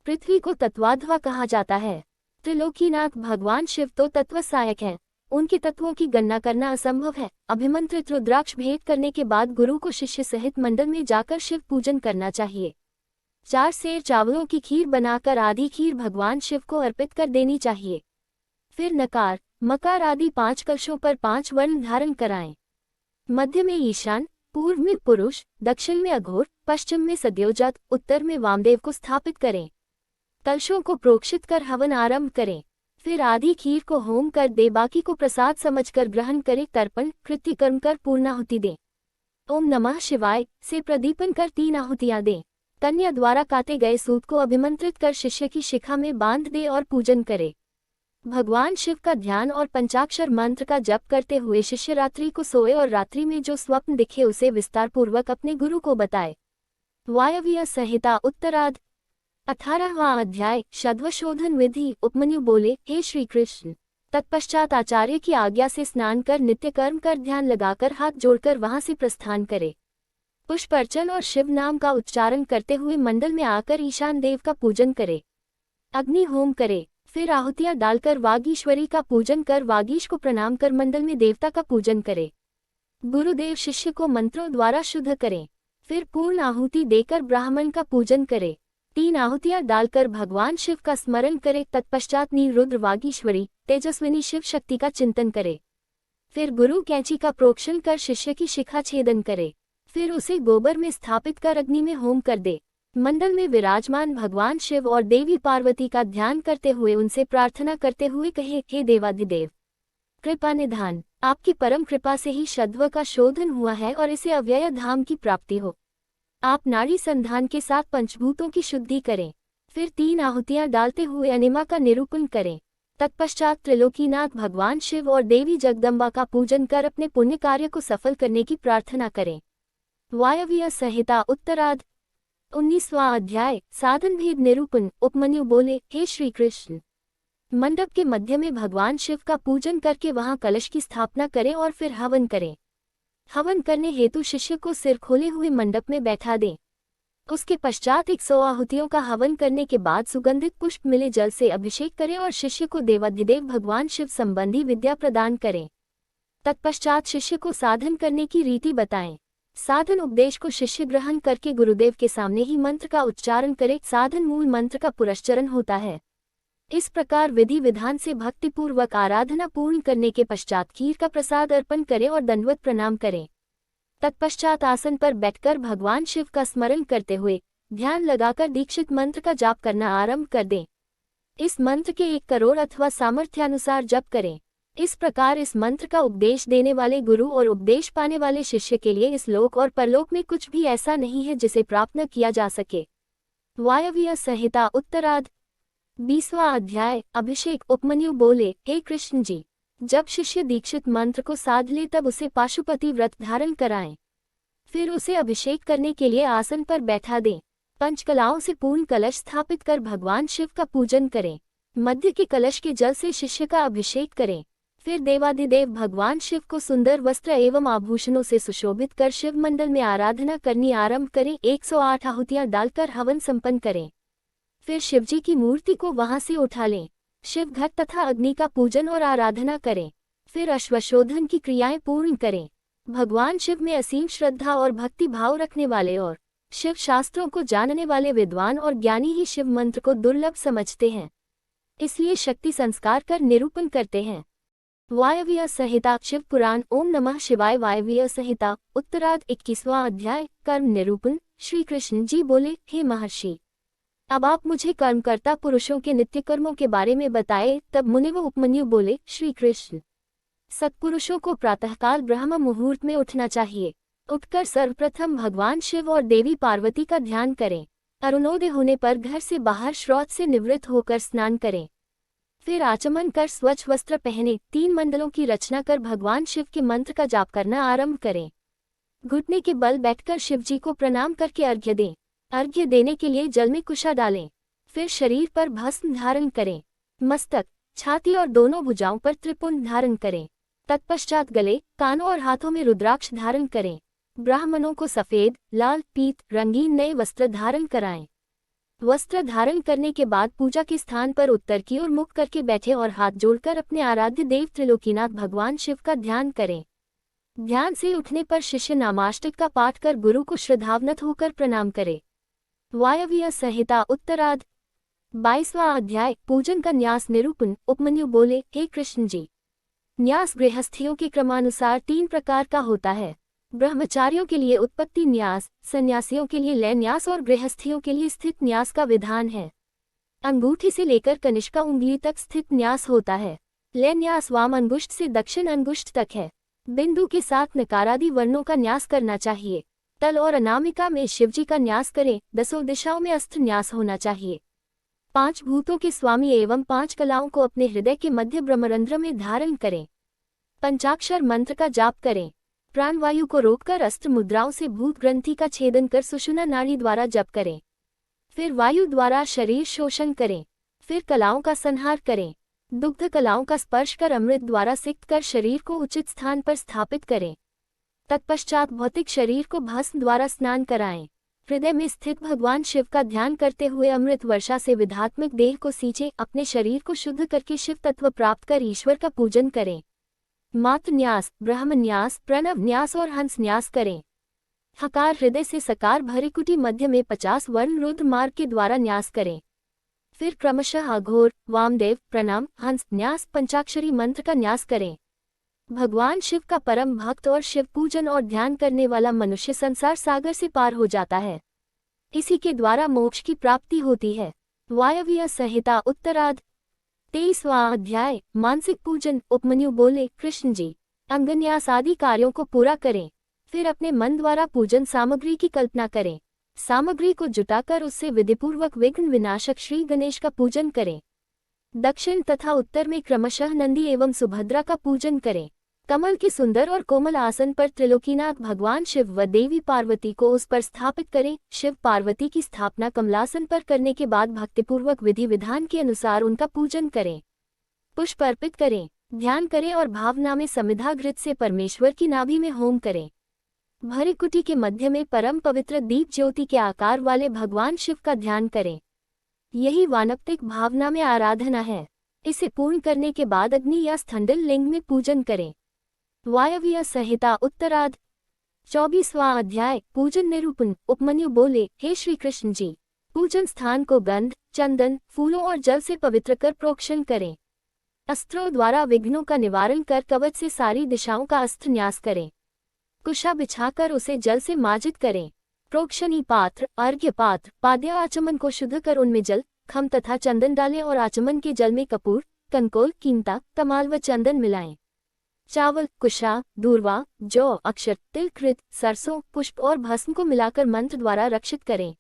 पृथ्वी को तत्वाध्वा कहा जाता है। त्रिलोकीनाथ भगवान शिव तो तत्व सहायक हैं। उनके तत्वों की गणना करना असंभव है। अभिमंत्रित रुद्राक्ष भेंट करने के बाद गुरु को शिष्य सहित मंडल में जाकर शिव पूजन करना चाहिए। 4 सेर चावलों की खीर बनाकर आधी खीर भगवान शिव को अर्पित कर देनी चाहिए। फिर नकार, मकार आदि 5 कलशों पर 5 वर्ण धारण कराएं। मध्य में ईशान, पूर्व में पुरुष, दक्षिण में अघोर, पश्चिम में सद्योजात, उत्तर में वामदेव को स्थापित करें। कलशों को प्रोक्षित कर हवन आरंभ करें। फिर आधी खीर को होम कर दे, बाकी को प्रसाद समझकर ग्रहण करे। तर्पण, कृत्य कर्म कर पूर्णाहुति दे। ओम नमः शिवाय से प्रदीपन कर 3 आहुतियां दे। कन्या द्वारा काटे गए सूत को अभिमंत्रित कर शिष्य की शिखा में बांध दे और पूजन करे। भगवान शिव का ध्यान और पंचाक्षर मंत्र का जप करते हुए शिष्य रात्रि को सोए और रात्रि में जो स्वप्न दिखे उसे विस्तार पूर्वक अपने गुरु को बताए। वायव्य संहिता उत्तरार्ध 18वां अध्याय शद्वशोधन विधि। उपमन्यु बोले, हे श्री कृष्ण, तत्पश्चात आचार्य की आज्ञा से स्नान कर नित्य कर्म कर ध्यान लगाकर हाथ जोड़कर वहां से प्रस्थान करे। पुष्प अर्चन और शिव नाम का उच्चारण करते हुए मंडल में आकर ईशान देव का पूजन करे। अग्नि होम करे। फिर आहुतियां डालकर वागीश्वरी का पूजन कर वागीश को प्रणाम कर मंडल में देवता का पूजन करे। गुरुदेव शिष्य को मंत्रों द्वारा शुद्ध करें। फिर पूर्ण आहुति देकर ब्राह्मण का पूजन करे। 3 आहुतियां डालकर भगवान शिव का स्मरण करे। तत्पश्चात नीरुद्र वागीश्वरी तेजस्विनी शिव शक्ति का चिंतन करे। फिर गुरु कैंची का प्रोक्षण कर शिष्य की शिखा छेदन करे। फिर उसे गोबर में स्थापित कर अग्नि में होम कर दे। मंडल में विराजमान भगवान शिव और देवी पार्वती का ध्यान करते हुए उनसे प्रार्थना करते हुए कहे, हे देवाधिदेव, कृपा निधान, आपकी परम कृपा से ही शद्व का शोधन हुआ है और इसे अव्यय धाम की प्राप्ति हो। आप नाड़ी संधान के साथ पंचभूतों की शुद्धि करें। फिर 3 आहुतियां डालते हुए अनिमा का निरूपण करें। तत्पश्चात त्रिलोकीनाथ भगवान शिव और देवी जगदम्बा का पूजन कर अपने पुण्य कार्य को सफल करने की प्रार्थना करें। वायव्य संहिता उत्तरार्ध 19वां अध्याय साधन भेद निरूपण। उपमन्यु बोले, हे श्री कृष्ण, मंडप के मध्य में भगवान शिव का पूजन करके वहां कलश की स्थापना करें और फिर हवन करें। हवन करने हेतु शिष्य को सिर खोले हुए मंडप में बैठा दें। उसके पश्चात 100 आहुतियों का हवन करने के बाद सुगंधित पुष्प मिले जल से अभिषेक करें और शिष्य को देवाधिदेव भगवान शिव संबंधी विद्या प्रदान करें। तत्पश्चात शिष्य को साधन करने की रीति बताएं। साधन उपदेश को शिष्य ग्रहण करके गुरुदेव के सामने ही मंत्र का उच्चारण करे। साधन मूल मंत्र का पुरस्चरण होता है। इस प्रकार विधि विधान से भक्तिपूर्वक आराधना पूर्ण करने के पश्चात खीर का प्रसाद अर्पण करें और दंडवत प्रणाम करें। तत्पश्चात आसन पर बैठकर भगवान शिव का स्मरण करते हुए ध्यान लगाकर दीक्षित मंत्र का जाप करना आरंभ कर दें। इस मंत्र के 1 करोड़ अथवा सामर्थ्यानुसार जप करें। इस प्रकार इस मंत्र का उपदेश देने वाले गुरु और उपदेश पाने वाले शिष्य के लिए इस लोक और परलोक में कुछ भी ऐसा नहीं है जिसे प्राप्त न किया जा सके। वायव्य संहिता उत्तरार्ध 20वां अध्याय अभिषेक। उपमन्यु बोले, हे कृष्ण जी, जब शिष्य दीक्षित मंत्र को साध ले तब उसे पाशुपति व्रत धारण कराएं। फिर उसे अभिषेक करने के लिए आसन पर बैठा दें। पंचकलाओं से पूर्ण कलश स्थापित कर भगवान शिव का पूजन करें। मध्य के कलश के जल से शिष्य का अभिषेक करें। फिर देवाधिदेव भगवान शिव को सुंदर वस्त्र एवं आभूषणों से सुशोभित कर शिव मंडल में आराधना करनी आरंभ करें। 108 आहुतियां डालकर हवन संपन्न करें। फिर शिवजी की मूर्ति को वहां से उठा लें। शिव घट तथा अग्नि का पूजन और आराधना करें। फिर अश्वशोधन की क्रियाएं पूर्ण करें। भगवान शिव में असीम श्रद्धा और भक्ति भाव रखने वाले और शिव शास्त्रों को जानने वाले विद्वान और ज्ञानी ही शिव मंत्र को दुर्लभ समझते हैं, इसलिए शक्ति संस्कार कर निरूपण करते हैं। वायव्य संहिता शिव पुराण। ओम नमः शिवाय। वायव्य संहिता उत्तरार्ध 21वां अध्याय कर्म निरूपण। श्री कृष्ण जी बोले, हे महर्षि, अब आप मुझे कर्मकर्ता पुरुषों के नित्य कर्मों के बारे में बताए। तब मुनि व उपमन्यु बोले, श्री कृष्ण, सत्पुरुषों को प्रातःकाल ब्रह्म मुहूर्त में उठना चाहिए। उठकर सर्वप्रथम भगवान शिव और देवी पार्वती का ध्यान करें। अरुणोदय होने पर घर से बाहर शौच से निवृत्त होकर स्नान करें। फिर आचमन कर स्वच्छ वस्त्र पहने 3 मंडलों की रचना कर भगवान शिव के मंत्र का जाप करना आरंभ करें। घुटने के बल बैठकर शिवजी को प्रणाम करके अर्घ्य दें। अर्घ्य देने के लिए जल में कुशा डालें। फिर शरीर पर भस्म धारण करें। मस्तक, छाती और दोनों भुजाओं पर त्रिपुंड धारण करें। तत्पश्चात गले, कानों और हाथों में रुद्राक्ष धारण करें। ब्राह्मणों को सफेद, लाल, पीत, रंगीन नए वस्त्र धारण कराएं। वस्त्र धारण करने के बाद पूजा के स्थान पर उत्तर की ओर मुख करके बैठे और हाथ जोड़कर अपने आराध्य देव त्रिलोकीनाथ भगवान शिव का ध्यान करें। ध्यान से उठने पर शिष्य नामाष्टक का पाठ कर गुरु को श्रद्धावनत होकर प्रणाम करे। वायव्य संहिता उत्तरार्ध 22वां अध्याय पूजन का न्यास निरूपण। उपमन्यु बोले, हे कृष्ण जी, न्यास गृहस्थियों के क्रमानुसार 3 प्रकार का होता है। ब्रह्मचारियों के लिए उत्पत्ति न्यास, सन्यासियों के लिए लय न्यास और गृहस्थियों के लिए स्थित न्यास का विधान है। अंगूठी से लेकर कनिष्का उंगली तक स्थित न्यास होता है। लय न्यास वाम अंगुष्ठ से दक्षिण अंगुष्ठ तक है। बिंदु के साथ नकारादि वर्णों का न्यास करना चाहिए। तल और अनामिका में शिवजी का न्यास करें। 10 दिशाओं में अस्त्र न्यास होना चाहिए। 5 भूतों के स्वामी एवं 5 कलाओं को अपने हृदय के मध्य ब्रह्मरंध्र में धारण करें। पंचाक्षर मंत्र का जाप करें। प्राणवायु को रोककर अस्त्र मुद्राओं से भूत ग्रंथि का छेदन कर सुषुम्ना नाड़ी द्वारा जप करें। फिर वायु द्वारा शरीर शोषण करें। फिर कलाओं का संहार करें। दुग्ध कलाओं का स्पर्श कर अमृत द्वारा सिक्त कर शरीर को उचित स्थान पर स्थापित करें। तत्पश्चात भौतिक शरीर को भस्म द्वारा स्नान कराएं। हृदय में स्थित भगवान शिव का ध्यान करते हुए अमृत वर्षा से विधात्मक देह को सींचे। अपने शरीर को शुद्ध करके शिव तत्व प्राप्त कर ईश्वर का पूजन करें। मात्र न्यास, ब्रह्म न्यास, प्रणव न्यास और हंस न्यास करें। हकार हृदय से सकार भरिकुटी मध्य में 50 वर्ण रुद्र मार्ग के द्वारा न्यास करें। फिर क्रमशः अघोर, वामदेव, प्रणाम, हंस न्यास पंचाक्षरी मंत्र का न्यास करें। भगवान शिव का परम भक्त और शिव पूजन और ध्यान करने वाला मनुष्य संसार सागर से पार हो जाता है। इसी के द्वारा मोक्ष की प्राप्ति होती है। वायव्य संहिता उत्तरार्ध 23वां अध्याय मानसिक पूजन। उपमन्यु बोले, कृष्ण जी, अंगन्यास आदि कार्यों को पूरा करें। फिर अपने मन द्वारा पूजन सामग्री की कल्पना करें। सामग्री को जुटाकर उससे विधिपूर्वक विघ्न विनाशक श्री गणेश का पूजन करें। दक्षिण तथा उत्तर में क्रमशः नंदी एवं सुभद्रा का पूजन करें। कमल के सुंदर और कोमल आसन पर त्रिलोकीनाथ भगवान शिव व देवी पार्वती को उस पर स्थापित करें। शिव पार्वती की स्थापना कमलासन पर करने के बाद भक्तिपूर्वक विधि विधान के अनुसार उनका पूजन करें। पुष्प अर्पित करें, ध्यान करें और भावना में समिधा घृत से परमेश्वर की नाभि में होम करें। भरी कुटी के मध्य में परम पवित्र दीप ज्योति के आकार वाले भगवान शिव का ध्यान करें। यही वानप्तिक भावना में आराधना है। इसे पूर्ण करने के बाद अग्नि या स्थंडिल लिंग में पूजन करें। वायव्य संहिता उत्तरार्ध 24वां अध्याय पूजन निरूपण। उपमन्यु बोले, हे श्री कृष्ण जी, पूजन स्थान को गंध, चंदन, फूलों और जल से पवित्र कर प्रोक्षण करें। अस्त्रों द्वारा विघ्नों का निवारण कर कवच से सारी दिशाओं का अस्त्र न्यास करें। कुशा बिछाकर उसे जल से मार्जित करें। प्रोक्षणी पात्र, अर्घ्य पात्र, पाद्य आचमन को शुद्ध कर उनमें जल, खम तथा चंदन डालें और आचमन के जल में कपूर, कंकोल, कीमता, तमाल व चंदन मिलाएं। चावल, कुशा, दूर्वा, जौ, अक्षर, तिल, कृत, सरसों, पुष्प और भस्म को मिलाकर मंत्र द्वारा रक्षित करें।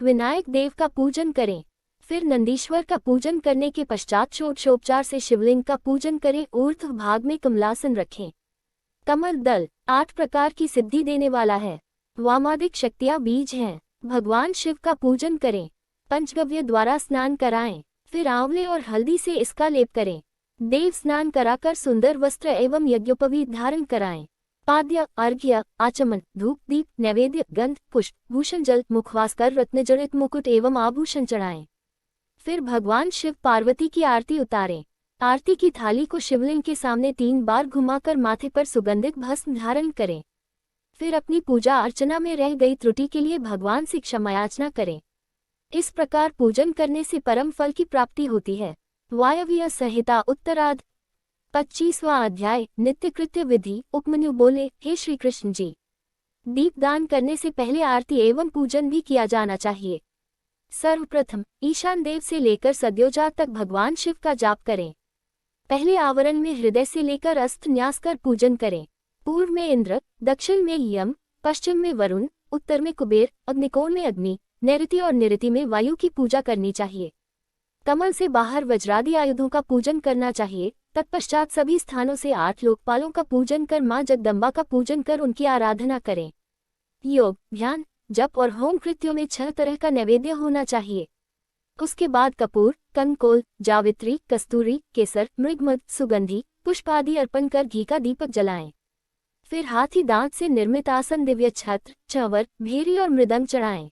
विनायक देव का पूजन करें। फिर नंदीश्वर का पूजन करने के पश्चात षोडशोपचार से शिवलिंग का पूजन करें। ऊर्ध्व भाग में कमलासन रखें। कमल दल 8 प्रकार की सिद्धि देने वाला है। वामादिक शक्तियां बीज हैं। भगवान शिव का पूजन करें। पंचगव्य द्वारा स्नान कराएं। फिर आंवले और हल्दी से इसका लेप करें। देव स्नान कराकर सुंदर वस्त्र एवं यज्ञोपवीत धारण कराएं। पाद्य, अर्घ्य, आचमन, धूप, दीप, नैवेद्य, गंध, पुष्प, भूषण, जल, मुखवास कर रत्नजड़ित मुकुट एवं आभूषण चढ़ाएं। फिर भगवान शिव पार्वती की आरती उतारें। आरती की थाली को शिवलिंग के सामने 3 बार घुमाकर माथे पर सुगंधित भस्म धारण करें। फिर अपनी पूजा अर्चना में रह गई त्रुटि के लिए भगवान से क्षमायाचना करें। इस प्रकार पूजन करने से परम फल की प्राप्ति होती है। वायव्य संहिता उत्तरार्ध 25वां अध्याय नित्य कृत्य विधि। उपमन्यु बोले, हे श्री कृष्ण जी, दीपदान करने से पहले आरती एवं पूजन भी किया जाना चाहिए। सर्वप्रथम ईशान देव से लेकर सद्योजात तक भगवान शिव का जाप करें। पहले आवरण में हृदय से लेकर अस्त्र न्यास कर पूजन करें। पूर्व में इंद्र, दक्षिण में यम, पश्चिम में वरुण, उत्तर में कुबेर, अग्निकोण में अग्नि, नैऋति और निऋति में वायु की पूजा करनी चाहिए। कमल से बाहर वज्रादि आयुधों का पूजन करना चाहिए। तत्पश्चात सभी स्थानों से 8 लोकपालों का पूजन कर मां जगदम्बा का पूजन कर उनकी आराधना करें। योग, ध्यान, जप और होम कृत्यों में 6 तरह का नैवेद्य होना चाहिए। उसके बाद कपूर, कंकोल, जावित्री, कस्तूरी, केसर, मृगमद, सुगंधी, पुष्प आदि अर्पण कर घी का दीपक जलाएं। फिर हाथी दांत से निर्मित आसन, दिव्य छत्र, चंवर, भेरी और मृदंग चढ़ाएं।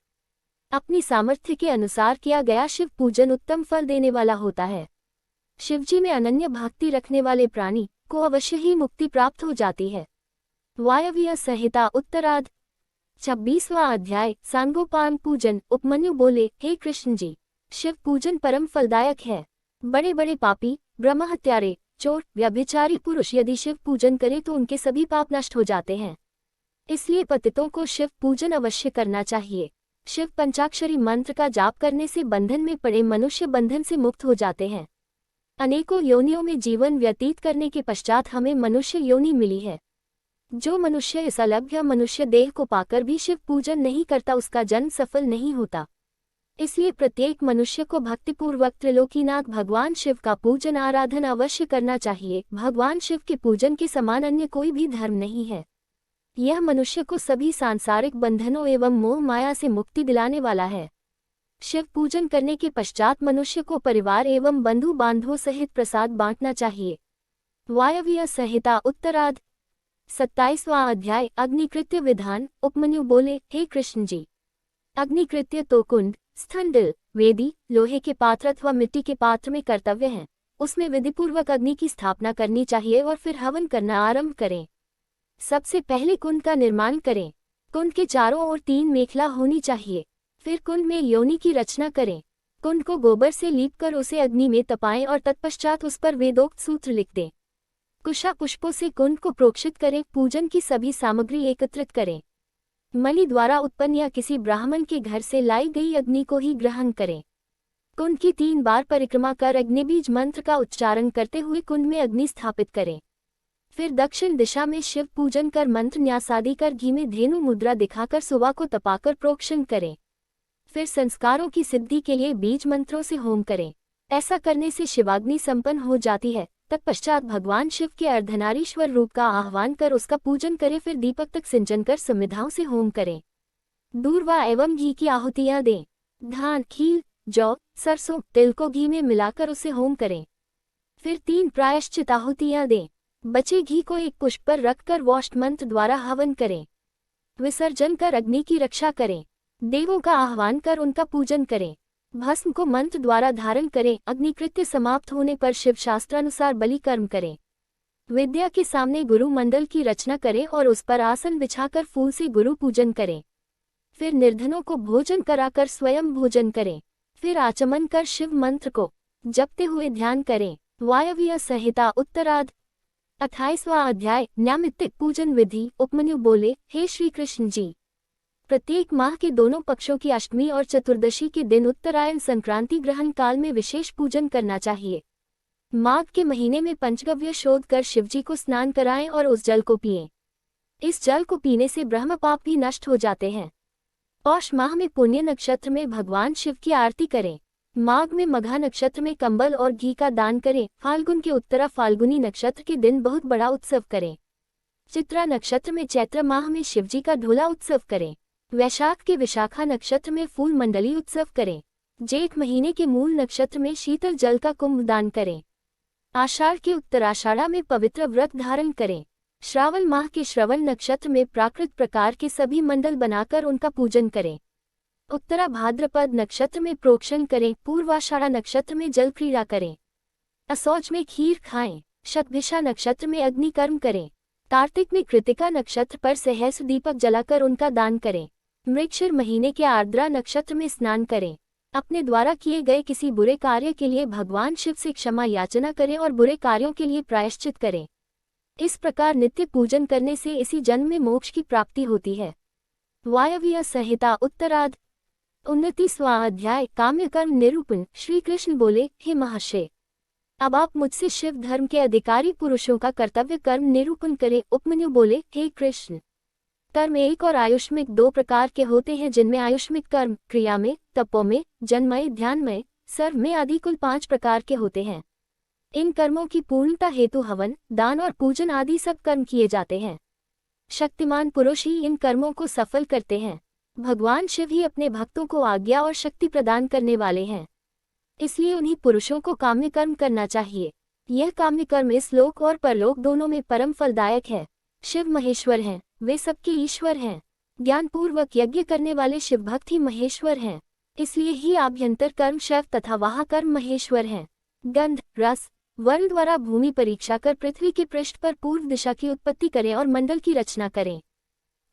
अपनी सामर्थ्य के अनुसार किया गया शिव पूजन उत्तम फल देने वाला होता है। शिवजी में अनन्य भक्ति रखने वाले प्राणी को अवश्य ही मुक्ति प्राप्त हो जाती है। वायव्य संहिता उत्तरार्ध 26वां अध्याय सांगोपांग पूजन। उपमन्यु बोले, हे कृष्ण जी, शिव पूजन परम फलदायक है। बड़े बड़े पापी, ब्रह्म हत्यारे, चोर, व्यभिचारी पुरुष यदि शिव पूजन करें तो उनके सभी पाप नष्ट हो जाते हैं। इसलिए पतितों को शिव पूजन अवश्य करना चाहिए। शिव पंचाक्षरी मंत्र का जाप करने से बंधन में पड़े मनुष्य बंधन से मुक्त हो जाते हैं। अनेकों योनियों में जीवन व्यतीत करने के पश्चात हमें मनुष्य योनि मिली है। जो मनुष्य इस अलभ्य मनुष्य देह को पाकर भी शिव पूजन नहीं करता उसका जन्म सफल नहीं होता। इसलिए प्रत्येक मनुष्य को भक्तिपूर्वक त्रिलोकीनाथ भगवान शिव का पूजन आराधन अवश्य करना चाहिए। भगवान शिव के पूजन के समान अन्य कोई भी धर्म नहीं है। यह मनुष्य को सभी सांसारिक बंधनों एवं मोह माया से मुक्ति दिलाने वाला है। शिव पूजन करने के पश्चात मनुष्य को परिवार एवं बंधु बांधवों सहित प्रसाद बांटना चाहिए। वायव्य संहिता उत्तरार्ध 27वां अध्याय अग्निकृत्य विधान। उपमन्यु बोले, हे कृष्ण जी, अग्निकृत्य तो कुंड, स्थंडिल, वेदी, लोहे के पात्र अथवा मिट्टी के पात्र में कर्तव्य हैं। उसमें विधिपूर्वक अग्नि की स्थापना करनी चाहिए और फिर हवन करना आरंभ करें। सबसे पहले कुंड का निर्माण करें। कुंड के चारों ओर 3 मेखला होनी चाहिए। फिर कुंड में योनि की रचना करें। कुंड को गोबर से लीपकर उसे अग्नि में तपाएं और तत्पश्चात उस पर वेदोक्त सूत्र लिख दें। कुशा पुष्पों से कुंड को प्रोक्षित करें। पूजन की सभी सामग्री एकत्रित करें। मणि द्वारा उत्पन्न या किसी ब्राह्मण के घर से लाई गई अग्नि को ही ग्रहण करें। कुंड की 3 बार परिक्रमा कर अग्निबीज मंत्र का उच्चारण करते हुए कुंड में अग्नि स्थापित करें। फिर दक्षिण दिशा में शिव पूजन कर मंत्र न्यासादि कर घी में धेनु मुद्रा दिखाकर सुबह को तपाकर प्रोक्षण करें। फिर संस्कारों की सिद्धि के लिए बीज मंत्रों से होम करें। ऐसा करने से शिवाग्नि संपन्न हो जाती है। तत्पश्चात भगवान शिव के अर्धनारीश्वर रूप का आह्वान कर उसका पूजन करें। फिर दीपक तक सिंचन कर संविधाओं से होम करें। दूर्वा एवं घी की आहुतियां दें। धान, खील, जौ, सरसों, तिल को घी में मिलाकर उसे होम करें। फिर 3 प्रायश्चित आहुतियां दें। बचे घी को एक पुष्प पर रखकर वोष्ठ मंत्र द्वारा हवन करें। विसर्जन कर अग्नि की रक्षा करें। देवों का आह्वान कर उनका पूजन करें। भस्म को मंत्र द्वारा धारण करें। अग्निकृत्य समाप्त होने पर शिव शास्त्रानुसार बलि कर्म करें। विद्या के सामने गुरु मंडल की रचना करें और उस पर आसन बिछाकर फूल से गुरु पूजन करें। फिर निर्धनों को भोजन कराकर स्वयं भोजन करें। फिर आचमन कर शिव मंत्र को जपते हुए ध्यान करें। वायव्य संहिता उत्तरार्ध 28वां अध्याय नैमित्तिक पूजन विधि। उपमन्यु बोले, हे श्री कृष्ण जी, प्रत्येक माह के दोनों पक्षों की अष्टमी और चतुर्दशी के दिन उत्तरायण संक्रांति ग्रहण काल में विशेष पूजन करना चाहिए। माघ के महीने में पंचगव्य शोध कर शिवजी को स्नान कराएं और उस जल को पिएं। इस जल को पीने से ब्रह्म पाप भी नष्ट हो जाते हैं। पौष माह में पुण्य नक्षत्र में भगवान शिव की आरती करें। माघ में मघा नक्षत्र में कंबल और घी का दान करें। फाल्गुन के उत्तरा फाल्गुनी नक्षत्र के दिन बहुत बड़ा उत्सव करें। चित्रा नक्षत्र में चैत्र माह में शिवजी का ढोला उत्सव करें। वैशाख के विशाखा नक्षत्र में फूल मंडली उत्सव करें। जेठ महीने के मूल नक्षत्र में शीतल जल का कुंभ दान करें। आषाढ़ के उत्तराषाढ़ा में पवित्र व्रत धारण करें। श्रावण माह के श्रवण नक्षत्र में प्राकृत प्रकार के सभी मंडल बनाकर उनका पूजन करें। उत्तरा भाद्रपद नक्षत्र में प्रोक्षण करें। पूर्वाषाढ़ा नक्षत्र में जल क्रीड़ा करें। असौज में खीर खाएं। शतभिषा नक्षत्र में अग्नि कर्म करें। कार्तिक में कृतिका नक्षत्र पर सहस्र दीपक जलाकर उनका दान करें। मृगशिर महीने के आर्द्रा नक्षत्र में स्नान करें। अपने द्वारा किए गए किसी बुरे कार्य के लिए भगवान शिव से क्षमा याचना करें और बुरे कार्यों के लिए प्रायश्चित करें। इस प्रकार नित्य पूजन करने से इसी जन्म में मोक्ष की प्राप्ति होती है। वायव्य संहिता उत्तरार्ध 29वां अध्याय काम्यकर्म निरूपण। श्री कृष्ण बोले, हे महाशय, अब आप मुझसे शिव धर्म के अधिकारी पुरुषों का कर्तव्य कर्म निरूपण करें। उपमन्यु बोले, हे कृष्ण, कर्म एक और आयुष्मिक दो प्रकार के होते हैं, जिनमें आयुष्मिक कर्म क्रिया में, तपो में, जन्मय, ध्यान में, सर्व में आदि कुल 5 प्रकार के होते हैं। इन कर्मों की पूर्णता हेतु हवन, दान और पूजन आदि सब कर्म किए जाते हैं। शक्तिमान पुरुष ही इन कर्मों को सफल करते हैं। भगवान शिव ही अपने भक्तों को आज्ञा और शक्ति प्रदान करने वाले हैं, इसलिए उन्हीं पुरुषों को काम्य कर्म करना चाहिए। यह काम्य कर्म इस लोक और परलोक दोनों में परम फलदायक है। शिव महेश्वर हैं, वे सबके ईश्वर हैं। ज्ञानपूर्वक यज्ञ करने वाले शिव भक्त ही महेश्वर हैं, इसलिए ही आभ्यंतर कर्म शैव तथा वाह कर्म महेश्वर हैं। गंध, रस, वर्ण द्वारा भूमि परीक्षा कर पृथ्वी के पृष्ठ पर पूर्व दिशा की उत्पत्ति करें और मंडल की रचना करें।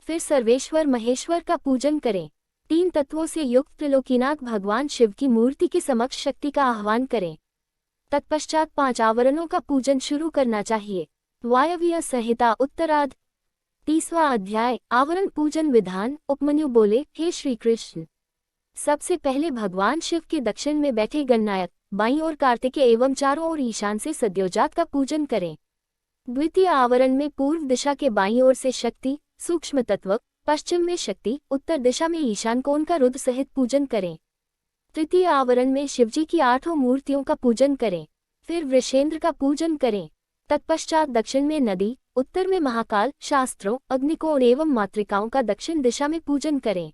फिर सर्वेश्वर महेश्वर का पूजन करें। 3 तत्वों से युक्त त्रिलोकीनाथ भगवान शिव की मूर्ति के समक्ष शक्ति का आह्वान करें। तत्पश्चात 5 आवरणों का पूजन शुरू करना चाहिए। वायव्य संहिता उत्तरार्ध 30वां अध्याय आवरण पूजन विधान। उपमन्यु बोले, हे श्री कृष्ण, सबसे पहले भगवान शिव के दक्षिण में बैठे गणनायक, बाईं ओर कार्तिकेय एवं चारों ओर ईशान से सद्योजात का पूजन करें। द्वितीय आवरण में पूर्व दिशा के बाईं ओर से शक्ति, सूक्ष्म तत्व, पश्चिम में शक्ति, उत्तर दिशा में ईशान को उनका रुद्र सहित पूजन करें। तृतीय आवरण में शिवजी की 8 मूर्तियों का पूजन करें। फिर वृषेंद्र का पूजन करें। तत्पश्चात दक्षिण में नदी, उत्तर में महाकाल, शास्त्रों, अग्निकोण एवं मातृकाओं का दक्षिण दिशा में पूजन करें।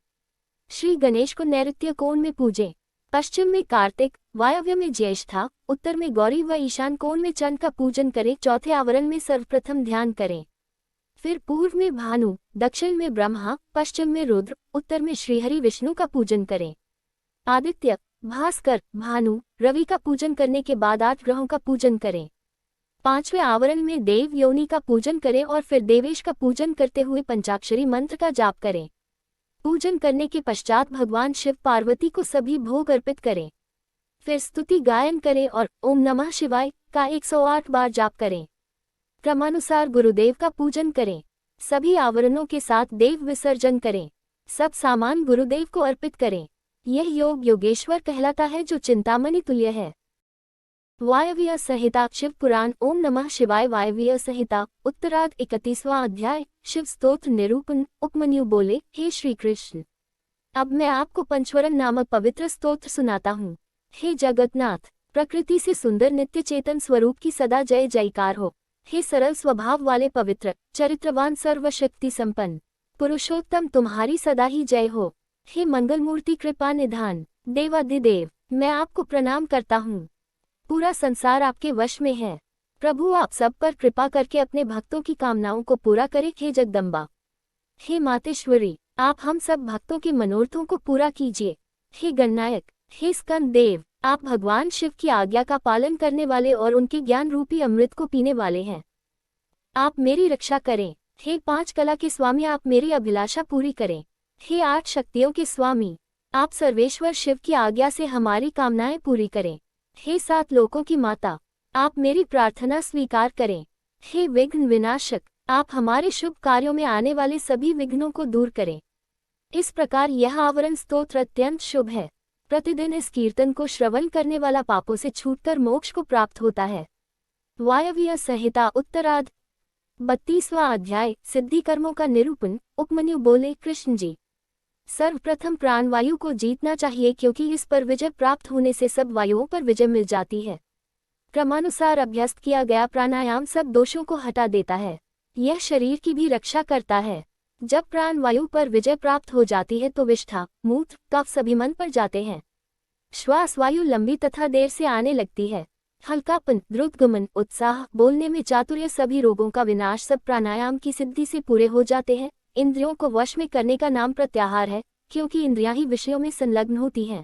श्री गणेश को नैऋत्य कोण में पूजें। पश्चिम में कार्तिक, वायव्य में ज्येष्ठा, उत्तर में गौरी व ईशान कोण में चंद्र का पूजन करें। चौथे आवरण में सर्वप्रथम ध्यान करें। फिर पूर्व में भानु, दक्षिण में ब्रह्मा, पश्चिम में रुद्र, उत्तर में श्रीहरि विष्णु का पूजन करें। आदित्य, भास्कर, भानु, रवि का पूजन करने के बाद 8 ग्रहों का पूजन करें। 5वें आवरण में देव योनि का पूजन करें और फिर देवेश का पूजन करते हुए पंचाक्षरी मंत्र का जाप करें। पूजन करने के पश्चात भगवान शिव पार्वती को सभी भोग अर्पित करें। फिर स्तुति गायन करें और ओम नमः शिवाय का 108 बार जाप करें। क्रमानुसार गुरुदेव का पूजन करें। सभी आवरणों के साथ देव विसर्जन करें। सब सामान गुरुदेव को अर्पित करें। यह योग योगेश्वर कहलाता है, जो चिंतामणि तुल्य है। वायव्य संहिता शिव पुराण। ओम नमः शिवाय। वायव्य संहिता उत्तरार्ध 31वां अध्याय शिव स्तोत्र निरूपण। उपमन्यु बोले, हे श्री कृष्ण, अब मैं आपको पंचवरन नामक पवित्र स्तोत्र सुनाता हूँ। हे जगन्नाथ, प्रकृति से सुंदर नित्य चेतन स्वरूप की सदा जय जयकार हो। हे सरल स्वभाव वाले पवित्र चरित्रवान सर्वशक्ति संपन्न पुरुषोत्तम, तुम्हारी सदा ही जय हो। हे मंगलमूर्ति कृपा निधान देवाधिदेव, मैं आपको प्रणाम करता हूँ। पूरा संसार आपके वश में है। प्रभु, आप सब पर कृपा करके अपने भक्तों की कामनाओं को पूरा करें। हे जगदम्बा, हे मातेश्वरी, आप हम सब भक्तों के मनोरथों को पूरा कीजिए। हे गणनायक, हे स्कंद देव, आप भगवान शिव की आज्ञा का पालन करने वाले और उनके ज्ञान रूपी अमृत को पीने वाले हैं। आप मेरी रक्षा करें। हे 5 कला के स्वामी, आप मेरी अभिलाषा पूरी करें। हे 8 शक्तियों के स्वामी, आप सर्वेश्वर शिव की आज्ञा से हमारी कामनाएं पूरी करें। हे 7 लोकों की माता, आप मेरी प्रार्थना स्वीकार करें। हे विघ्न विनाशक, आप हमारे शुभ कार्यों में आने वाले सभी विघ्नों को दूर करें। इस प्रकार यह आवरण स्तोत्र अत्यंत शुभ है। प्रतिदिन इस कीर्तन को श्रवण करने वाला पापों से छूटकर मोक्ष को प्राप्त होता है। वायव्य संहिता उत्तरार्ध 32वां अध्याय सिद्धि कर्मों का निरूपण। उपमन्यु बोले, कृष्ण जी, सर्वप्रथम प्राणवायु को जीतना चाहिए, क्योंकि इस पर विजय प्राप्त होने से सब वायुओं पर विजय मिल जाती है। क्रमानुसार अभ्यस्त किया गया प्राणायाम सब दोषों को हटा देता है। यह शरीर की भी रक्षा करता है। जब प्राणवायु पर विजय प्राप्त हो जाती है तो विष्ठा, मूत्र, कफ सभी मन पर जाते हैं। श्वास वायु लंबी तथा देर से आने लगती है। हल्कापन, द्रुतगमन, उत्साह, बोलने में चातुर्य, सभी रोगों का विनाश सब प्राणायाम की सिद्धि से पूरे हो जाते हैं। इंद्रियों को वश में करने का नाम प्रत्याहार है, क्योंकि इंद्रियां ही विषयों में संलग्न होती हैं।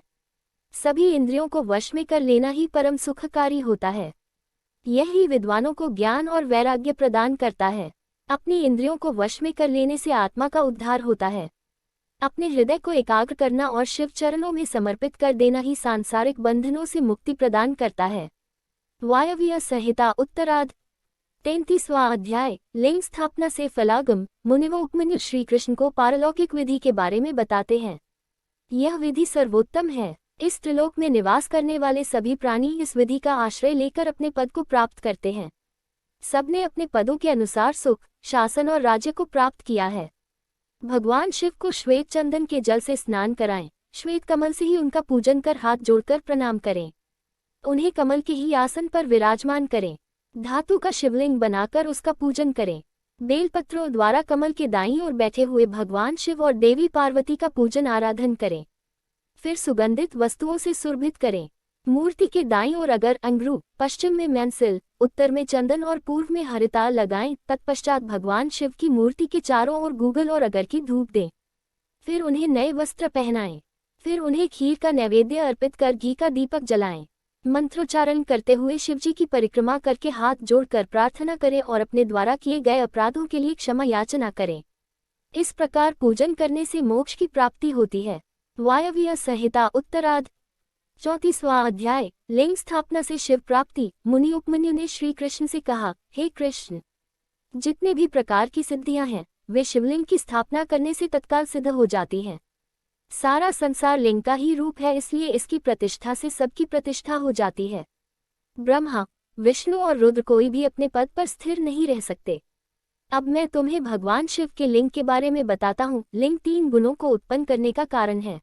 सभी इंद्रियों को वश में कर लेना ही परम सुखकारी होता है। यही विद्वानों को ज्ञान और वैराग्य प्रदान करता है। अपनी इंद्रियों को वश में कर लेने से आत्मा का उद्धार होता है। अपने हृदय को एकाग्र करना और शिव चरणों में समर्पित कर देना ही सांसारिक बंधनों से मुक्ति प्रदान करता है। वायव्य संहिता उत्तरार्ध 33वां अध्याय लिंग स्थापना से फलागम। मुनिव उपमन्यु श्री कृष्ण को पारलौकिक विधि के बारे में बताते हैं। यह विधि सर्वोत्तम है। इस त्रिलोक में निवास करने वाले सभी प्राणी इस विधि का आश्रय लेकर अपने पद को प्राप्त करते हैं। सबने अपने पदों के अनुसार सुख, शासन और राज्य को प्राप्त किया है। भगवान शिव को श्वेत चंदन के जल से स्नान कराएं। श्वेत कमल से ही उनका पूजन कर हाथ जोड़कर प्रणाम करें। उन्हें कमल के ही आसन पर विराजमान करें। धातु का शिवलिंग बनाकर उसका पूजन करें। बेलपत्रों द्वारा कमल के दाईं ओर बैठे हुए भगवान शिव और देवी पार्वती का पूजन आराधन करें। फिर सुगंधित वस्तुओं से सुरभित करें। मूर्ति के दाईं ओर अगर अंगरू, पश्चिम में मैनसिल, उत्तर में चंदन और पूर्व में हरिताल लगाएं। तत्पश्चात भगवान शिव की मूर्ति के चारों ओर गूगल और अगर की धूप दें। फिर उन्हें नए वस्त्र पहनाएं। फिर उन्हें खीर का नैवेद्य अर्पित कर घी का दीपक जलाएं। मंत्रोच्चारण करते हुए शिवजी की परिक्रमा करके हाथ जोड़कर प्रार्थना करें और अपने द्वारा किए गए अपराधों के लिए क्षमा याचना करें। इस प्रकार पूजन करने से मोक्ष की प्राप्ति होती है। वायव्य संहिता उत्तरार्ध 34वां अध्याय लिंग स्थापना से शिव प्राप्ति। मुनि उपमन्यु ने श्री कृष्ण से कहा, हे कृष्ण, जितने भी प्रकार की सिद्धियां हैं वे शिवलिंग की स्थापना करने से तत्काल सिद्ध हो जाती हैं। सारा संसार लिंग का ही रूप है, इसलिए इसकी प्रतिष्ठा से सबकी प्रतिष्ठा हो जाती है। ब्रह्मा, विष्णु और रुद्र कोई भी अपने पद पर स्थिर नहीं रह सकते। अब मैं तुम्हें भगवान शिव के लिंग के बारे में बताता हूँ। लिंग 3 गुणों को उत्पन्न करने का कारण है।